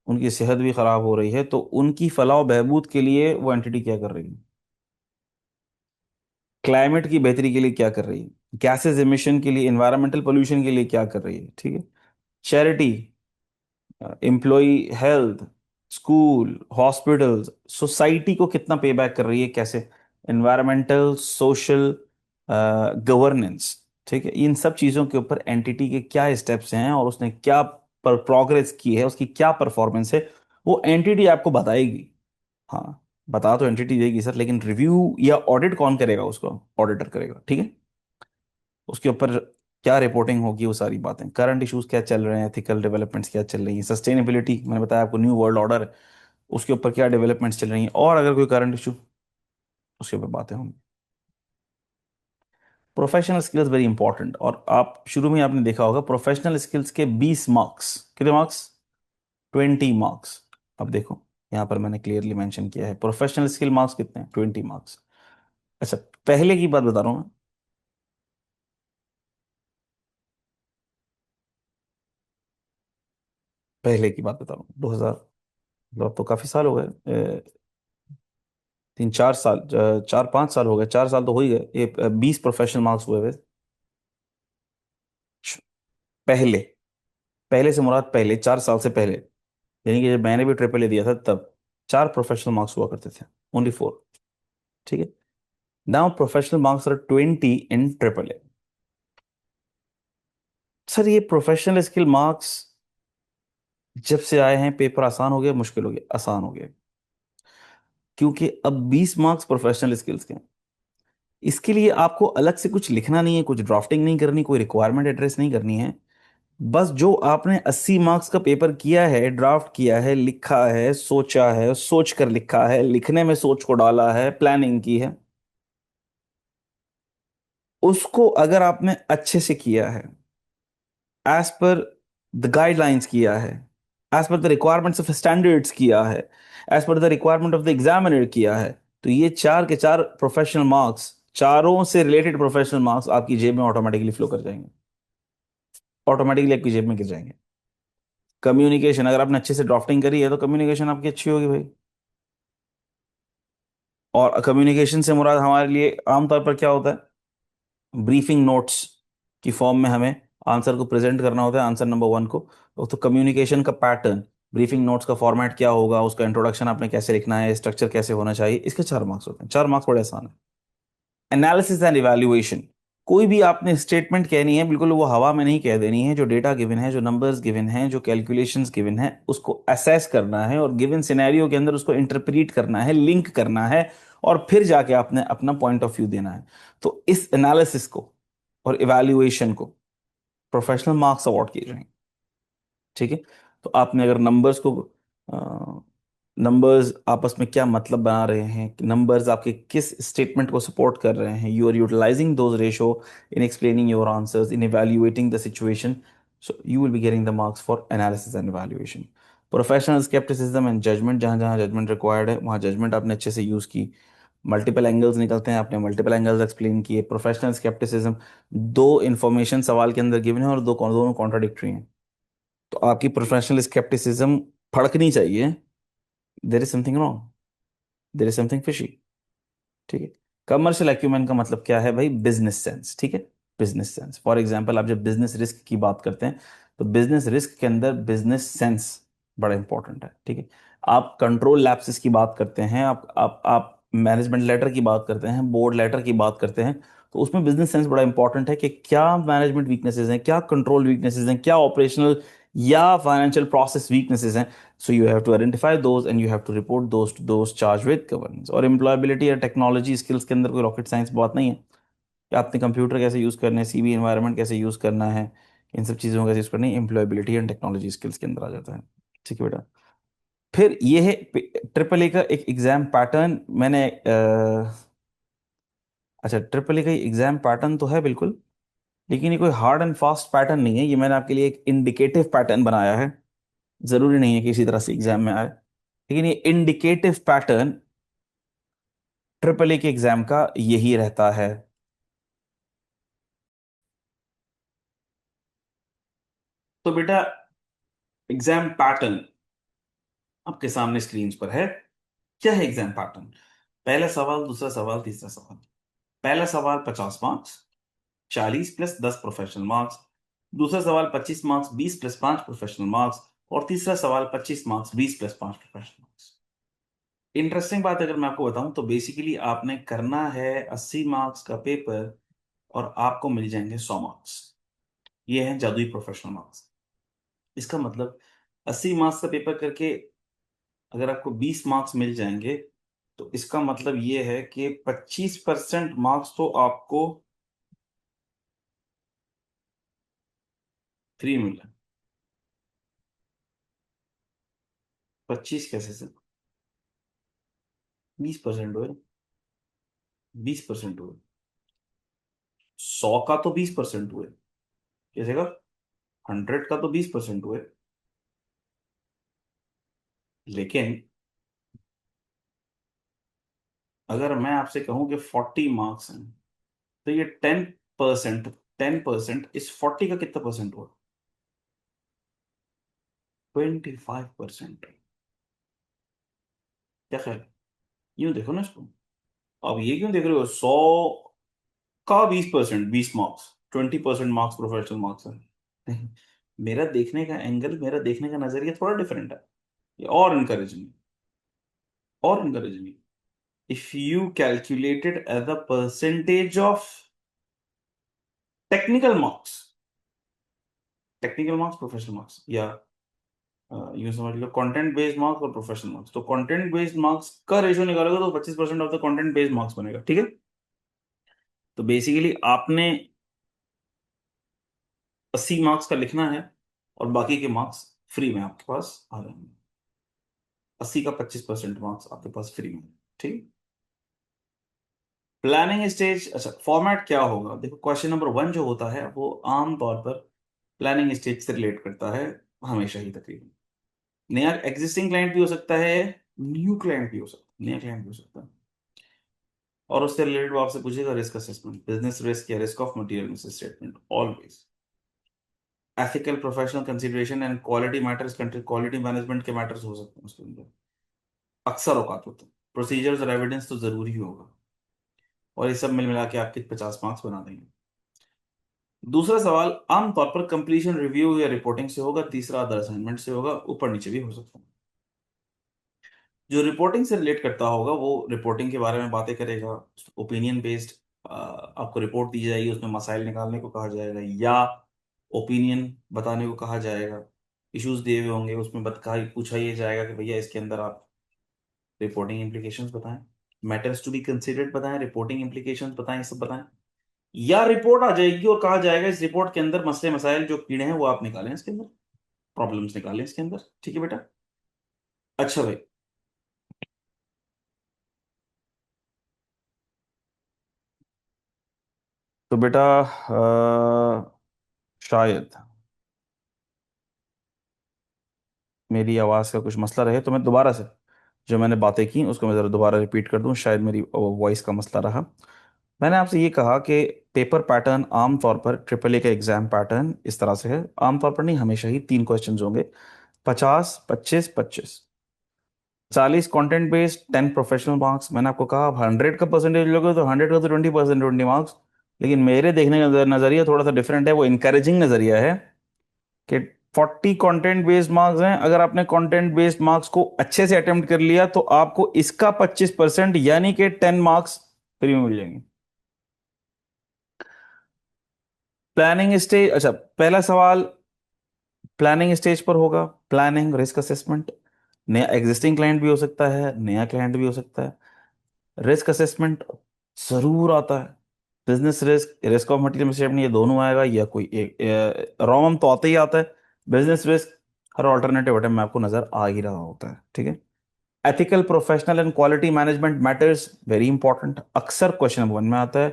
उनकी सेहत भी खराब हो रही है, तो उनकी फलाह व बहबूद के लिए वो एंटिटी क्या कर रही है। क्लाइमेट की बेहतरी के लिए क्या कर रही है, गैसेस एमिशन के लिए, एनवायरमेंटल पोल्यूशन के लिए क्या कर रही है, ठीक है। Charity, employ health, school, hospitals, society को कितना पे बैक कर रही है, कैसे, एनवायरमेंटल, सोशल, गवर्नेंस, ठीक है। इन सब चीजों के ऊपर एंटिटी के क्या स्टेप्स हैं और उसने क्या पर प्रोग्रेस की है, उसकी क्या परफॉर्मेंस है, वो एंटिटी आपको बताएगी। हाँ, बता तो एंटिटी देगी सर, लेकिन रिव्यू या ऑडिट कौन करेगा, उसको ऑडिटर करेगा, ठीक है। उसके ऊपर क्या रिपोर्टिंग होगी, वो सारी बातें, करंट इश्यूज क्या चल रहे हैं, एथिकल डेवलपमेंट्स क्या चल रही हैं, सस्टेनेबिलिटी, मैंने बताया आपको, न्यू वर्ल्ड ऑर्डर, उसके ऊपर क्या डेवलपमेंट्स चल रही हैं, और अगर कोई करंट इशू, उसके ऊपर बातें होंगी। प्रोफेशनल स्किल्स वेरी इंपॉर्टेंट, और आप शुरू में आपने देखा होगा प्रोफेशनल स्किल्स के 20 मार्क्स, कितने मार्क्स, 20 मार्क्स। अब देखो, यहाँ पर मैंने क्लियरली मेंशन किया है प्रोफेशनल स्किल मार्क्स कितने हैं, 20 मार्क्स। अच्छा, पहले की बात बता रहा हूँ मैं, पहले की बात बता रहा हूँ, 2000, मतलब अब तो काफी साल हो गए, 3 4 साल, 4 5 साल हो गए, 4 साल तो हो ही गए, ये 20 प्रोफेशनल मार्क्स हुए हुए। पहले, पहले से मुराद पहले 4 साल से पहले, यानी कि जब मैंने भी ट्रिपल ए दिया था तब 4 प्रोफेशनल मार्क्स हुआ करते थे, ओनली 4, ठीक है। Now professional marks are 20 in triple A. Sir ये प्रोफेशनल स्किल मार्क्स जब से आए हैं, पेपर आसान हो गया, मुश्किल हो गया, आसान हो गया, क्योंकि अब 20 मार्क्स प्रोफेशनल स्किल्स के हैं। इसके लिए आपको अलग से कुछ लिखना नहीं है, कुछ ड्राफ्टिंग नहीं करनी, कोई रिक्वायरमेंट एड्रेस नहीं करनी है। बस जो आपने 80 मार्क्स का पेपर किया है, ड्राफ्ट किया है, लिखा है, सोचा है, सोच कर लिखा है, लिखने में सोच को डाला है, प्लानिंग की है, उसको अगर आपने अच्छे से किया है, एज पर द गाइडलाइंस किया है, as per the requirements of standards किया है, as per the requirement of the examiner किया है, तो ये 4 के 4 प्रोफेशनल मार्क्स, चारों से रिलेटेड प्रोफेशनल मार्क्स आपकी जेब में ऑटोमेटिकली फ्लो कर जाएंगे, ऑटोमेटिकली आपकी जेब में गिर जाएंगे। कम्युनिकेशन, अगर आपने अच्छे से ड्राफ्टिंग करी है तो कम्युनिकेशन आपकी अच्छी होगी भाई। और कम्युनिकेशन से मुराद हमारे लिए आमतौर पर क्या होता है, ब्रीफिंग नोट्स की फॉर्म में हमें आंसर को प्रेजेंट करना होता है, आंसर नंबर 1 को। तो कम्युनिकेशन का पैटर्न, ब्रीफिंग नोट्स का फॉर्मेट क्या होगा, उसका इंट्रोडक्शन आपने कैसे लिखना है, स्ट्रक्चर कैसे होना चाहिए, इसके 4 मार्क्स होते हैं, 4 मार्क्स बड़े आसान है। एनालिसिस एंड इवैल्यूएशन, कोई भी आपने स्टेटमेंट कहनी है, बिल्कुल वो हवा में नहीं कह देनी है, जो डेटा गिवन है, जो नंबर्स गिवन है, जो कैलकुलेशंस गिवन है, उसको असेस करना है और गिवन सिनेरियो के अंदर उसको इंटरप्रीट करना है, लिंक करना है, और फिर जाके आपने अपना पॉइंट ऑफ व्यू देना है। तो इस एनालिसिस को और इवैल्यूएशन को प्रोफेशनल मार्क्स अवार्ड किए जाएंगे, ठीक है। तो आपने अगर नंबर्स को, नंबर्स आपस में क्या मतलब बना रहे हैं, नंबर्स आपके किस स्टेटमेंट को सपोर्ट कर रहे हैं, you are utilising those ratio in explaining your answers, in evaluating the situation, so you will be getting the marks for analysis and evaluation. Professional scepticism and judgement, जहाँ जहाँ judgement required है वहाँ judgement आपने अच्छे से use की। Multiple angles निकलते हैं, आपने मल्टीपल एंगल्स एक्सप्लेन किए। प्रोफेशनल स्केप्टिसिज्म, दो इंफॉर्मेशन सवाल के अंदर गिवन है और दोनों कॉन्ट्राडिक्टरी हैं, तो आपकी प्रोफेशनल स्केप्टिसिज्म फड़कनी चाहिए, there is something wrong, there is something fishy, ठीक है। कमर्शियल एक्यूमेन का मतलब क्या है भाई, बिजनेस सेंस, ठीक है। बिजनेस सेंस, फॉर एग्जांपल आप जब बिजनेस रिस्क की बात करते हैं, तो बिजनेस रिस्क के अंदर बिजनेस सेंस बड़ा इंपॉर्टेंट है, ठीक है। आप कंट्रोल लैप्सेस की बात करते हैं, आप मैनेजमेंट लेटर की बात करते हैं, बोर्ड लेटर की बात करते हैं, तो उसमें बिजनेस सेंस बड़ा इंपॉर्टेंट है कि क्या मैनेजमेंट वीकनेसेस हैं, क्या कंट्रोल वीकनेसेस हैं, क्या ऑपरेशनल या फाइनेंशियल प्रोसेस वीकनेसेस हैं। So you have to identify those and you have to report those to those charged with governance। और एम्प्लॉयबिलिटी या टेक्नोलॉजी स्किल्स के अंदर कोई रॉकेट साइंस बात नहीं है, कि आपने कंप्यूटर कैसे यूज़ करना है, सीवी एनवायरनमेंट कैसे यूज़ करना है, इन सब चीज़ों का कैसे यूज़ करना है, एम्प्लॉयबिलिटी एंड टेक्नोलॉजी स्किल्स के अंदर आ जाता है, ठीक है बेटा। फिर ये है ट्रिपल ए का एक एग्जाम पैटर्न, मैंने अच्छा, ट्रिपल ए का एग्जाम पैटर्न तो है बिल्कुल, लेकिन ये कोई हार्ड एंड फास्ट पैटर्न नहीं है, ये मैंने आपके लिए एक इंडिकेटिव पैटर्न बनाया है। जरूरी नहीं है कि इसी तरह से एग्जाम में आए, लेकिन ये इंडिकेटिव पैटर्न ट्रिपल ए के एग्जाम का यही रहता है। तो बेटा, एग्जाम पैटर्न आपके सामने स्क्रीन पर है। क्या है एग्जाम पैटर्न, पहला सवाल, दूसरा सवाल, तीसरा सवाल। पहला सवाल 50 मार्क्स, 40 + 10 प्रोफेशनल मार्क्स। दूसरा सवाल 25 मार्क्स, 20 + 5 प्रोफेशनल मार्क्स। और तीसरा सवाल 25 मार्क्स, 20 + 5 प्रोफेशनल मार्क्स। इंटरेस्टिंग बात अगर मैं आपको बताऊं तो बेसिकली आपने करना है 80 मार्क्स का पेपर और आपको मिल जाएंगे 100 मार्क्स। ये है जादुई प्रोफेशनल मार्क्स। इसका मतलब 80 मार्क्स का पेपर करके अगर आपको 20 मार्क्स मिल जाएंगे तो इसका मतलब ये है कि 25% मार्क्स तो आपको फ्री मिल रहा है। 25 कैसे से? 20% हुए। 20% हुए। 100 का तो 20% हुए। कैसे का? 100 का तो 20% हुए। लेकिन अगर मैं आपसे कहूं कि 40 मार्क्स हैं तो ये 10%, 10% इस 40 का कितना परसेंट हुआ? 25%। क्या ख्याल है? यूं देखो ना इसको। अब ये क्यों देख रहे हो? 100 का 20%, 20 मार्क्स, 20% मार्क्स प्रोफेशनल मार्क्स है। नहीं, मेरा देखने का एंगल, मेरा देखने का नजरिया थोड़ा डिफरेंट है। ये और इनकरेजिंग, और encouraging. If you calculated as the percentage of technical marks, technical marks professional marks, या यूं समझ लो कंटेंट बेस्ड मार्क्स और प्रोफेशनल मार्क्स, तो कंटेंट बेस्ड मार्क्स का रेशियो निकालोगे तो 25% of the content based marks बनेगा। ठीक है? तो बेसिकली आपने 80 मार्क्स का लिखना है और बाकी के मार्क्स फ्री में आपके पास आ जाएंगे। 80 का 25% मार्क्स आपके पास फ्री में। ठीक। प्लानिंग स्टेज, अच्छा फॉर्मेट क्या होगा? देखो, क्वेश्चन नंबर 1 जो होता है वो आम तौर पर प्लानिंग स्टेज से रिलेट करता है, हमेशा ही तकरीबन। नया एग्जिस्टिंग क्लाइंट भी हो सकता है, न्यू क्लाइंट भी हो सकता है, नया क्लाइंट भी हो सकता है। और उससे रिलेटेड वो आपसे पूछेगा रिस्क असेसमेंट, बिजनेस रिस्क या risk of material miss statement always. Ethical professional consideration and quality matters, country quality management के मैटर्स हो सकते हैं उसके अंदर। अक्सर औकात होते हैं। प्रोसीजर्स और एविडेंस तो जरूरी ही होगा। और ये सब मिल मिला के आपके 50 मार्क्स बना देंगे। दूसरा सवाल आमतौर पर कंप्लीशन रिव्यू या रिपोर्टिंग से होगा, तीसरा अदर असाइनमेंट से होगा, ऊपर नीचे भी हो सकता है। जो रिपोर्टिंग से रिलेट करता होगा वो रिपोर्टिंग के बारे में बातें करेगा। ओपिनियन बेस्ड आपको रिपोर्ट दी जाएगी, उसमें मसाइल निकालने को कहा जाएगा या ओपिनियन बताने को कहा जाएगा। इश्यूज दिए हुए होंगे, उसमें बता पूछा ये जाएगा कि भैया इसके अंदर आप रिपोर्टिंग इम्प्लीकेशंस बताएं, मैटर्स टू बी कंसिडर्ड बताएं, रिपोर्टिंग इम्प्लीकेशंस बताएं, ये सब बताएं। या रिपोर्ट आ जाएगी और कहा जाएगा इस रिपोर्ट के अंदर मसले मसाइल जो कीड़े हैं वो आप निकालें, इसके अंदर प्रॉब्लम्स निकालें इसके अंदर। ठीक है बेटा? अच्छा भाई। तो बेटा शायद मेरी आवाज़ का कुछ मसला रहे तो मैं दोबारा से जो मैंने बातें की उसको मैं ज़रा दोबारा रिपीट कर दूं, शायद मेरी वॉइस का मसला रहा। मैंने आपसे ये कहा कि पेपर पैटर्न आमतौर पर ट्रिपल ए का एग्जाम पैटर्न इस तरह से है, आमतौर पर नहीं, हमेशा ही 3 क्वेश्चन होंगे। 50, 25, 25। 40 कंटेंट बेस्ड, 10 प्रोफेशनल मार्क्स। मैंने आपको कहा आप 100 का परसेंटेज लोगे तो 100 का तो 20%, 20 मार्क्स। लेकिन मेरे देखने का नजरिया थोड़ा सा डिफरेंट है, वो इनकरेजिंग नजरिया है कि 40 कंटेंट बेस्ड मार्क्स हैं। अगर आपने कंटेंट बेस्ड मार्क्स को अच्छे से अटेम्प्ट कर लिया तो आपको इसका 25% यानी कि 10 मार्क्स फ्री में मिल जाएंगे। प्लानिंग स्टेज, अच्छा पहला सवाल प्लानिंग स्टेज पर होगा। Planning, risk assessment. नया एग्जिस्टिंग क्लाइंट भी हो सकता है, नया क्लाइंट भी हो सकता है। रिस्क असेसमेंट जरूर आता है। Business risk, risk of material misstatement, ये दोनों आएगा या कोई एक। रॉम तो आते ही आता है। बिजनेस रिस्क हर ऑल्टरनेटिव आइटम में आपको नजर आ ही रहा होता है। ठीक है? Ethical professional and quality management matters, very important. अक्सर क्वेश्चन नंबर 1 में आता है,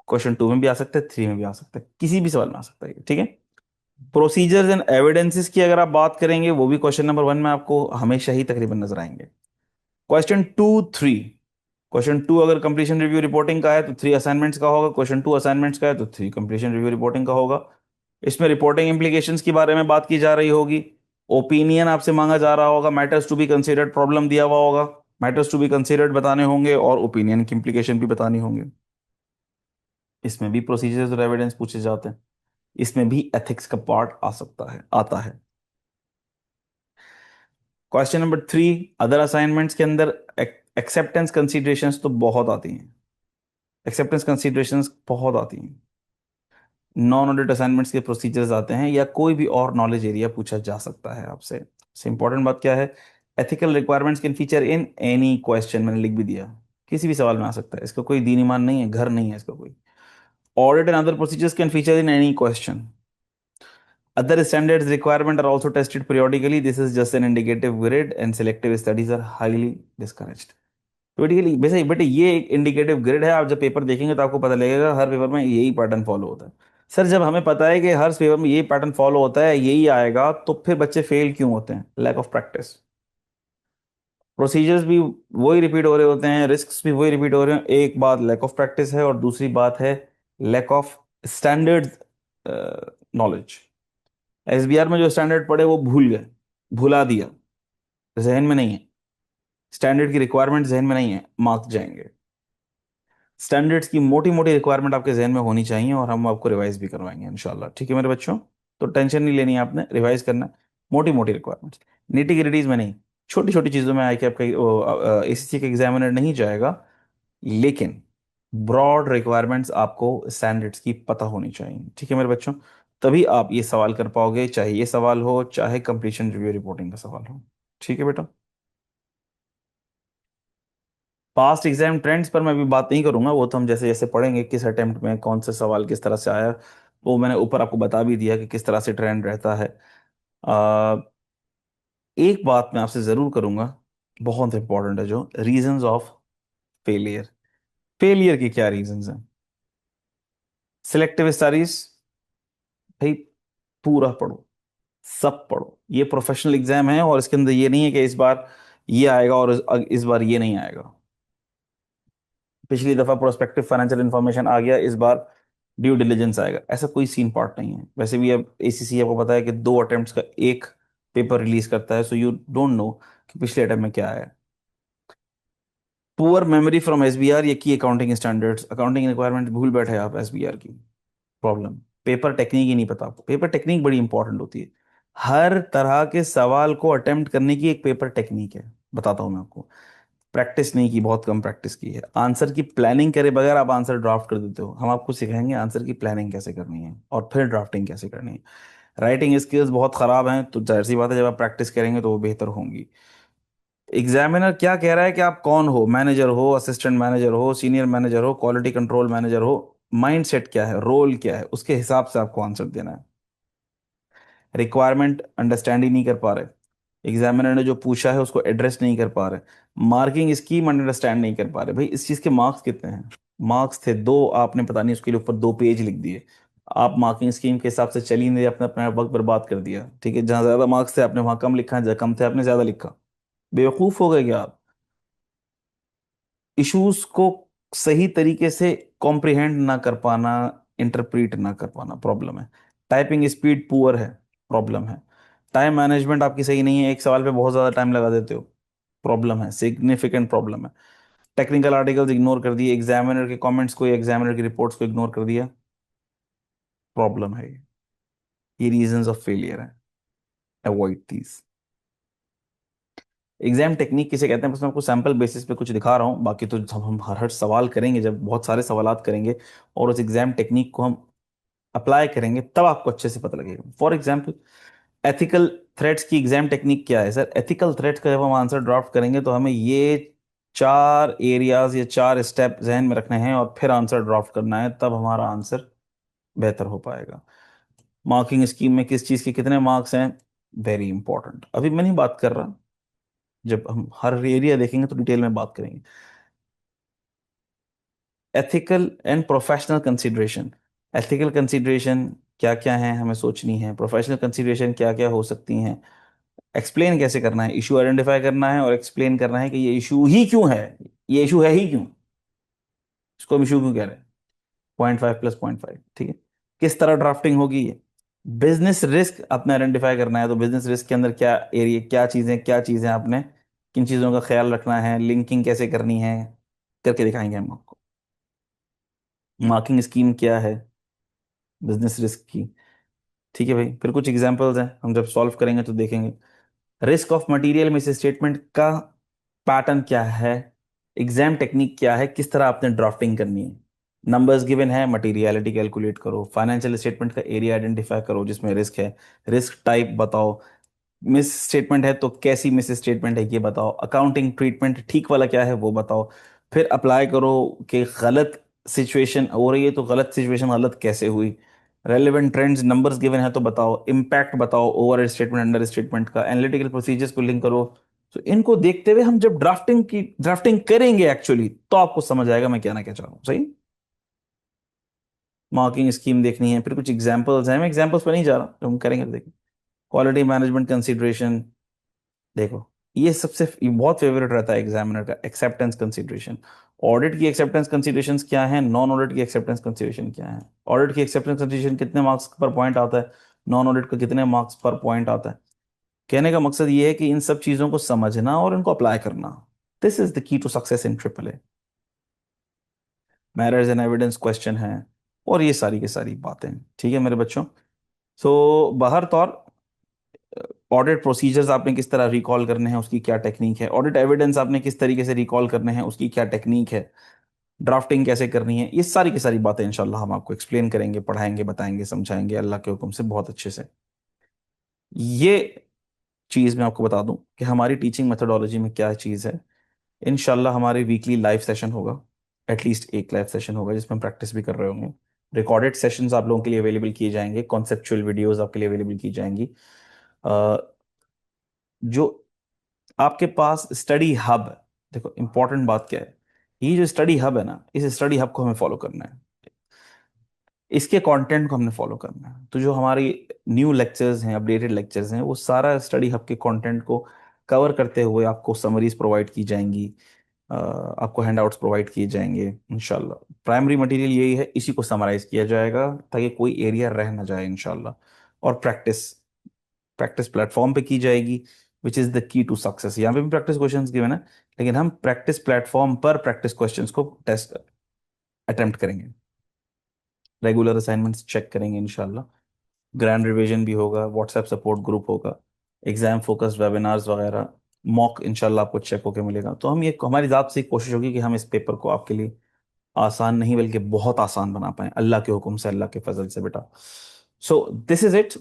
क्वेश्चन 2 में भी आ सकता है, 3 में भी आ सकता है, किसी भी सवाल में आ सकता है। ठीक है? प्रोसीजर्स एंड एविडेंसेस की अगर आप बात करेंगे वो भी क्वेश्चन नंबर 1 में आपको हमेशा ही तकरीबन नजर आएंगे। क्वेश्चन 2, 3। क्वेश्चन 2 अगर कंप्लीशन रिव्यू रिपोर्टिंग का है तो 3 असाइनमेंट्स का होगा। क्वेश्चन 2 असाइनमेंट्स का है तो 3 कंप्लीशन रिव्यू रिपोर्टिंग का होगा। इसमें रिपोर्टिंग इम्प्लीकेशंस के बारे में बात की जा रही होगी। ओपिनियन आपसे मांगा जा रहा होगा, matters to be considered problem दिया हुआ होगा, मैटर्स टू बी कंसीडर्ड बताने होंगे और ओपिनियन की इम्प्लीकेशन भी बतानी होंगे। इसमें भी प्रोसीजर्स और एविडेंस पूछे जाते हैं, इसमें भी एथिक्स का पार्ट आ सकता है, आता है। क्वेश्चन नंबर 3, अदर असाइनमेंट्स के अंदर एक्सेप्टेंस कंसीडरेशंस तो बहुत आती हैं, एक्सेप्टेंस कंसीडरेशंस बहुत आती हैं। नॉन ऑडिट असाइनमेंट्स के प्रोसीजर्स आते हैं, या कोई भी और नॉलेज एरिया पूछा जा सकता है आपसे। सबसे इंपॉर्टेंट बात क्या है, ethical requirements can feature in any question, मैंने लिख भी दिया, किसी भी सवाल में आ सकता है, इसका कोई दीन ईमान नहीं है, घर नहीं है इसका कोई। Audit and other procedures can feature in any question. Other standards requirement are also tested periodically. This is just an indicative grid and selective studies are highly discouraged. बेटिकली वैसे बेटे ये एक इंडिकेटिव ग्रिड है, आप जब पेपर देखेंगे तो आपको पता लगेगा हर पेपर में यही पैटर्न फॉलो होता है। सर जब हमें पता है कि हर पेपर में यही पैटर्न फॉलो होता है, यही आएगा, तो फिर बच्चे फेल क्यों होते हैं? Lack of practice. प्रोसीजर्स भी वही रिपीट हो रहे होते हैं, रिस्क्स भी वही रिपीट हो रहे हैं। एक बात लैक ऑफ प्रैक्टिस है, और दूसरी बात है lack of standard knowledge. SBR में जो स्टैंडर्ड पढ़े वो भूल गए, भुला दिया, जहन में नहीं है। स्टैंडर्ड की रिक्वायरमेंट जहन में नहीं है, मार्क्स जाएंगे। स्टैंडर्ड्स की मोटी मोटी रिक्वायरमेंट आपके जहन में होनी चाहिए, और हम आपको रिवाइज भी करवाएंगे इंशाल्लाह। ठीक है मेरे बच्चों, तो टेंशन नहीं लेनी है आपने, रिवाइज करना है। मोटी मोटी रिक्वायरमेंट्स, निटी ग्रिटीज में नहीं, छोटी छोटी चीज़ों में आके आपका एसीसी का एग्जामिनर नहीं जाएगा, लेकिन ब्रॉड रिक्वायरमेंट्स आपको स्टैंडर्ड्स की पता होनी चाहिए। ठीक है मेरे बच्चों, तभी आप ये सवाल कर पाओगे, चाहे ये सवाल हो, चाहे कंप्लीशन रिव्यू रिपोर्टिंग का सवाल हो। ठीक है बेटा। पास्ट एग्जाम ट्रेंड्स पर मैं अभी बात नहीं करूंगा, वो तो हम जैसे जैसे पढ़ेंगे किस अटेम्प्ट में कौन सा सवाल किस तरह से आया, वो मैंने ऊपर आपको बता भी दिया कि किस तरह से ट्रेंड रहता है। आ, एक बात मैं आपसे जरूर करूंगा, बहुत इंपॉर्टेंट है, जो रीजंस ऑफ फेलियर, फेलियर के क्या रीजंस हैं। सिलेक्टिव स्टडीज, भाई पूरा पढ़ो, सब पढ़ो, ये प्रोफेशनल एग्जाम है, और इसके अंदर ये नहीं है कि इस बार ये आएगा और इस बार ये नहीं आएगा। पिछली दफा प्रोस्पेक्टिव फाइनेंशियल इंफॉर्मेशन आ गया, इस बार ड्यू डिलिजेंस आएगा, ऐसा कोई सीन पार्ट नहीं है। वैसे भी अब एसीसी आपको पता है कि 2 अटेम्प्ट्स का एक पेपर रिलीज करता है, सो यू डोंट नो कि पिछले अटेम्प्ट में क्या आया। पुअर मेमोरी फ्रॉम एसबीआर, ये की अकाउंटिंग स्टैंडर्ड्स, अकाउंटिंग रिक्वायरमेंट भूल बैठे आप एसबीआर की, प्रॉब्लम। पेपर टेक्निक ही नहीं पता आपको, पेपर टेक्निक बड़ी इंपॉर्टेंट होती है। हर तरह के सवाल को अटेम्प्ट करने की एक पेपर टेक्निक है, बताता हूं मैं आपको। प्रैक्टिस नहीं की, बहुत कम प्रैक्टिस की है। आंसर की प्लानिंग करे बगैर आप आंसर ड्राफ्ट कर देते हो, हम आपको सिखाएंगे आंसर की प्लानिंग कैसे करनी है और फिर ड्राफ्टिंग कैसे करनी है। राइटिंग स्किल्स बहुत खराब हैं, तो जाहिर सी बात है जब आप प्रैक्टिस करेंगे तो वो बेहतर होंगी। एग्जामिनर क्या कह रहा है कि आप कौन हो, मैनेजर हो, असिस्टेंट मैनेजर हो, सीनियर मैनेजर हो, क्वालिटी कंट्रोल मैनेजर हो, माइंड सेट क्या है, रोल क्या है, उसके हिसाब से आपको आंसर देना है। रिक्वायरमेंट अंडरस्टैंड ही नहीं कर पा रहे, एग्जामिनर ने जो पूछा है उसको एड्रेस नहीं कर पा रहे, मार्किंग स्कीम अंडरस्टैंड नहीं कर पा रहे। भाई इस चीज के मार्क्स कितने हैं? मार्क्स थे 2, आपने पता नहीं उसके लिए ऊपर 2 पेज लिख दिए। आप मार्किंग स्कीम के हिसाब से चल ही नहीं, अपने अपना वक्त बर्बाद कर दिया। ठीक है, जहां ज्यादा मार्क्स थे आपने वहां कम लिखा, जहाँ कम थे आपने ज्यादा लिखा। बेवकूफ हो गए क्या आप? इश्यूज को सही तरीके से कॉम्प्रिहेंड ना कर पाना, इंटरप्रीट ना कर पाना, प्रॉब्लम है। टाइपिंग स्पीड पुअर है, प्रॉब्लम है। टाइम मैनेजमेंट आपकी सही नहीं है, एक सवाल पे बहुत ज्यादा टाइम लगा देते हो, प्रॉब्लम है, सिग्निफिकेंट प्रॉब्लम है। टेक्निकल आर्टिकल्स इग्नोर कर दिए, एग्जामिनर के कमेंट्स को, एग्जामिनर की रिपोर्ट्स को इग्नोर कर दिया, प्रॉब्लम है ये रीजंस ऑफ फेलियर है, अवॉइड दीज। एग्जाम टेक्निक किसे कहते हैं, बस मैं आपको सैंपल बेसिस पे कुछ दिखा रहा हूँ, बाकी तो जब हम हर हर सवाल करेंगे, जब बहुत सारे सवालात करेंगे और उस एग्जाम टेक्निक को हम अप्लाई करेंगे, तब आपको अच्छे से पता लगेगा। फॉर एग्जाम्पल, एथिकल थ्रेट्स की एग्जाम टेक्निक क्या है सर? एथिकल थ्रेट्स का जब हम आंसर ड्राफ्ट करेंगे तो हमें ये 4 एरियाज या 4 स्टेप जहन में रखने हैं, और फिर आंसर ड्राफ्ट करना है, तब हमारा आंसर बेहतर हो पाएगा। मार्किंग स्कीम में किस चीज़ के कितने मार्क्स हैं, वेरी इंपॉर्टेंट। अभी मैं नहीं बात कर रहा, जब हम हर एरिया देखेंगे तो डिटेल में बात करेंगे। Ethical and professional consideration, ethical consideration क्या क्या है हमें सोचनी है, प्रोफेशनल कंसिडरेशन क्या क्या हो सकती हैं, एक्सप्लेन कैसे करना है, इशू आइडेंटिफाई करना है और एक्सप्लेन करना है कि ये इशू ही क्यों है, ये इशू है ही क्यों, इसको हम इशू क्यों कह रहे हैं। 0.5 + 0.5, ठीक है। किस तरह ड्राफ्टिंग होगी ये। बिजनेस रिस्क आपने आइडेंटिफाई करना है, तो बिजनेस रिस्क के अंदर क्या एरिया, क्या चीजें आपने, किन चीजों का ख्याल रखना है, लिंकिंग कैसे करनी है, करके दिखाएंगे हम आपको। मार्किंग स्कीम क्या है बिजनेस रिस्क की। ठीक है भाई, फिर कुछ एग्जांपल्स हैं, हम जब सॉल्व करेंगे तो देखेंगे। Risk of material miss statement का पैटर्न क्या है, एग्जाम टेक्निक क्या है, किस तरह आपने ड्राफ्टिंग करनी है। नंबर्स गिवन है, मटेरियलिटी कैलकुलेट करो, फाइनेंशियल स्टेटमेंट का एरिया आइडेंटिफाई करो जिसमें रिस्क है, रिस्क टाइप बताओ, मिस स्टेटमेंट है तो कैसी मिस स्टेटमेंट है ये बताओ, अकाउंटिंग ट्रीटमेंट ठीक वाला क्या है वो बताओ। फिर अप्लाई करो कि गलत सिचुएशन हो रही है तो गलत सिचुएशन गलत कैसे हुई। रेलेवेंट ट्रेंड्स नंबर्स गिवन है तो बताओ, इम्पैक्ट बताओ ओवर स्टेटमेंट अंडर स्टेटमेंट का, एनालिटिकल प्रोसीजर्स को लिंक करो। तो इनको देखते हुए हम जब ड्राफ्टिंग करेंगे एक्चुअली, तो आपको समझ आएगा मैं क्या चाह रहा हूँ। सही। मार्किंग स्कीम देखनी है, फिर कुछ एग्जांपल्स हैं, मैं एग्जांपल्स पर नहीं जा रहा, जो हम करेंगे देखिए। क्वालिटी मैनेजमेंट कंसिडरेशन, देखो ये बहुत फेवरेट रहता है एग्जामिनर का, एक्सेप्टेंस कंसीडरेशन। ऑडिट की एक्सेप्टेंस कंसीडरेशंस क्या है, नॉन ऑडिट की एक्सेप्टेंस कंसीडरेशन क्या है। ऑडिट की एक्सेप्टेंस कंसीडरेशन कितने मार्क्स पर पॉइंट आता है, नॉन ऑडिट का कितने मार्क्स पर पॉइंट आता है। कहने का मकसद ये है कि इन सब चीजों को समझना और इनको अप्लाई करना, this is the key to success in triple A. Marriage and evidence question है, और ये सारी की सारी बातें। ठीक है मेरे बच्चों। सो बाहर तौर, ऑडिट प्रोसीजर्स आपने किस तरह रिकॉल करने हैं उसकी क्या टेक्निक है, ऑडिट एविडेंस आपने किस तरीके से रिकॉल करने हैं उसकी क्या टेक्निक है, ड्राफ्टिंग कैसे करनी है, ये सारी की सारी बातें इंशाल्लाह हम आपको एक्सप्लेन करेंगे, पढ़ाएंगे, बताएंगे, समझाएंगे अल्लाह के हुक्म से बहुत अच्छे से। ये चीज़ मैं आपको बता दूं कि हमारी टीचिंग मेथोडोलॉजी में क्या चीज़ है। इंशाल्लाह हमारे वीकली लाइव सेशन होगा, एटलीस्ट एक लाइव सेशन होगा जिसमें हम प्रैक्टिस भी कर रहे होंगे। रिकॉर्डेड सेशंस आप लोगों के लिए अवेलेबल किए जाएंगे, कॉन्सेप्चुअल वीडियोस आपके लिए अवेलेबल की जाएंगी। अ, जो आपके पास स्टडी हब, देखो इंपॉर्टेंट बात क्या है, ये जो स्टडी हब है ना, इस स्टडी हब को हमें फॉलो करना है, इसके कंटेंट को हमने फॉलो करना है। तो जो हमारी न्यू लेक्चर्स हैं, अपडेटेड लेक्चर्स हैं, वो सारा स्टडी हब के कंटेंट को कवर करते हुए आपको समरीज प्रोवाइड की जाएंगी, आपको हैंडआउट्स प्रोवाइड किए जाएंगे इंशाल्लाह। प्राइमरी मटेरियल यही है, इसी को समराइज किया जाएगा ताकि कोई एरिया रह ना जाए इंशाल्लाह। और प्रैक्टिस, प्रैक्टिस प्लेटफॉर्म पे की जाएगी, which is the key to success. यहाँ पे भी प्रैक्टिस क्वेश्चंस गिवन है, लेकिन हम प्रैक्टिस प्लेटफॉर्म पर प्रैक्टिस क्वेश्चंस को टेस्ट अटेम्प्ट करेंगे, रेगुलर असाइनमेंट्स चेक करेंगे इंशाल्लाह। ग्रैंड रिवीजन भी होगा, व्हाट्सएप सपोर्ट ग्रुप होगा, एग्जाम फोकस्ड वेबिनार्स वगैरह, मॉक इंशाल्लाह आपको चेक होके मिलेगा। तो हम ये हमारी ज़ात से कोशिश होगी कि हम इस पेपर को आपके लिए आसान नहीं बल्कि बहुत आसान बना पाए अल्लाह के हुक्म से, अल्लाह के फजल से बेटा। So this is it,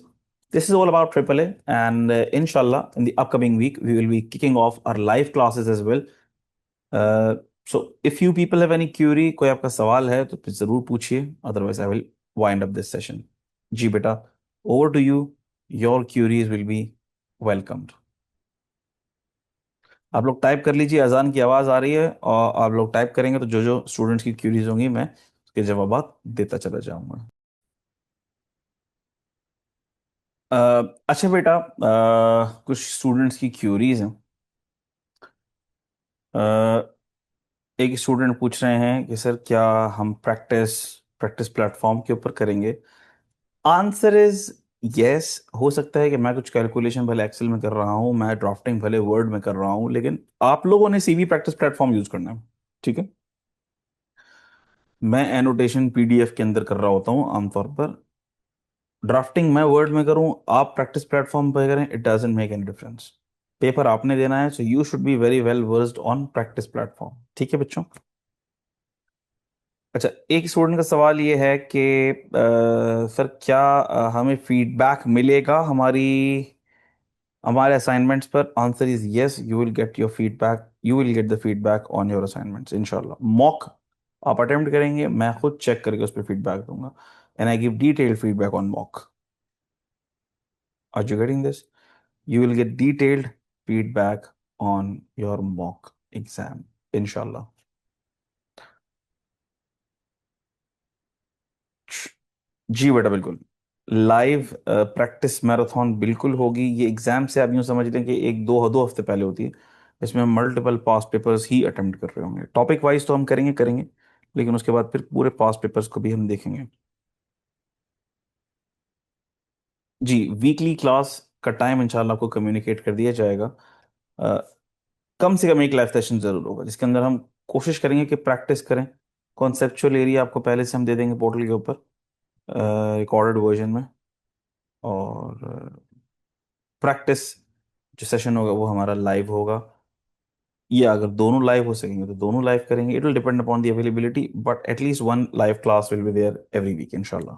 this is all about triple A, and inshallah in the upcoming week we will be kicking off our live classes as well. So if you people have any query, कोई आपका सवाल है तो फिर जरूर पूछिए, otherwise I will wind up this session. जी बेटा, over to you, your queries will be welcomed. आप लोग टाइप कर लीजिए, अजान की आवाज़ आ रही है और आप लोग टाइप करेंगे तो जो जो स्टूडेंट्स की क्यूरीज होंगी मैं उसके जवाब देता चला जाऊंगा। अच्छा बेटा, कुछ स्टूडेंट्स की क्यूरीज हैं। अ, एक स्टूडेंट पूछ रहे हैं कि सर क्या हम प्रैक्टिस प्रैक्टिस प्लेटफॉर्म के ऊपर करेंगे। Answer is yes. हो सकता है कि मैं कुछ कैलकुलेशन भले एक्सेल में कर रहा हूँ, मैं ड्राफ्टिंग भले वर्ड में कर रहा हूँ, लेकिन आप लोगों ने सीवी प्रैक्टिस प्लेटफॉर्म यूज करना है। ठीक है। मैं एनोटेशन पीडीएफ के अंदर कर रहा होता हूँ आमतौर पर, ड्राफ्टिंग मैं वर्ड में करूँ, आप प्रैक्टिस प्लेटफॉर्म पे करें, it doesn't make any difference. Paper आपने देना है, so you should be very well versed on practice platform. ठीक है बच्चों। अच्छा, एक स्टूडेंट का सवाल ये है कि सर क्या हमें फीडबैक मिलेगा हमारे असाइनमेंट्स पर। Answer is yes, you will get your feedback, you will get the feedback on your assignments इंशाल्लाह। मॉक आप अटेम्प्ट करेंगे, मैं खुद चेक करके उस पर फीडबैक दूंगा, and I give detailed feedback on mock. Are you getting this? You will get detailed feedback on your mock exam, inshallah. जी बेटा बिल्कुल, लाइव प्रैक्टिस मैराथन बिल्कुल होगी। ये एग्जाम से आप यूं समझ लें कि एक दो दो हफ्ते पहले होती है। इसमें हम मल्टीपल पास्ट पेपर्स ही अटेम्प्ट कर रहे होंगे, टॉपिक वाइज तो हम करेंगे करेंगे, लेकिन उसके बाद फिर पूरे पास्ट पेपर्स को भी हम देखेंगे। जी, वीकली क्लास का टाइम इंशाल्लाह आपको कम्युनिकेट कर दिया जाएगा। अ, कम से कम एक लाइव सेशन जरूर होगा जिसके अंदर हम कोशिश करेंगे कि प्रैक्टिस करें, कॉन्सेप्चुअल एरिया आपको पहले से हम दे देंगे पोर्टल के ऊपर, रिकॉर्डेड वर्जन में। और प्रैक्टिस जो सेशन होगा वो हमारा लाइव होगा, या अगर दोनों लाइव हो सकेंगे तो दोनों लाइव करेंगे। It will depend upon the availability, but at least one live class will be there every week इंशाल्लाह।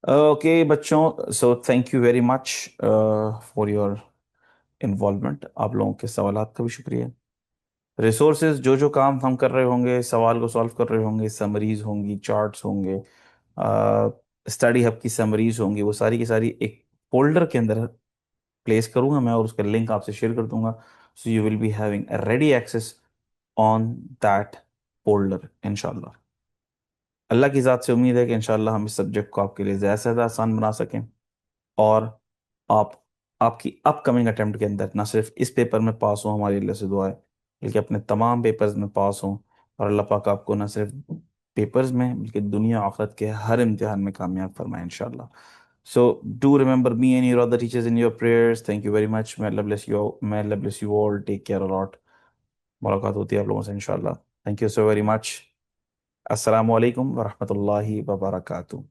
ओके बच्चों, so thank you very much for your involvement. आप लोगों के सवालात का भी शुक्रिया। रिसोर्सेज, जो जो काम हम कर रहे होंगे, सवाल को सॉल्व कर रहे होंगे, समरीज होंगी, चार्ट्स होंगे, स्टडी हब की समरीज होंगी, वो सारी की सारी एक फोल्डर के अंदर प्लेस करूंगा मैं, और उसका लिंक आपसे शेयर कर दूंगा। So you will be having ready access on that folder इंशाल्लाह। अल्लाह की ज़ात से उम्मीद है कि इंशाल्लाह हम इस सब्जेक्ट को आपके लिए ज़्यादा से ज़्यादा आसान बना सकें, और आप आपकी अपकमिंग अटेम्प्ट के अंदर ना सिर्फ इस पेपर में पास हो, हमारी अल्लाह से दुआ है, बल्कि अपने तमाम पेपर्स में पास हों। और अल्लाह पाक आपको ना सिर्फ पेपर्स में बल्कि दुनिया आखिरत के हर इम्तिहान में कामयाब फरमाए इंशाल्लाह। So do remember me and your other teachers in your prayers. Thank you very much. may Allah bless you, may Allah bless you all, take care a lot. मुलाकात होती है आप लोगों से इंशाल्लाह। Thank you so very much. अस्सलाम वालेकुम वरहमतुल्लाहि वबरकातुहू।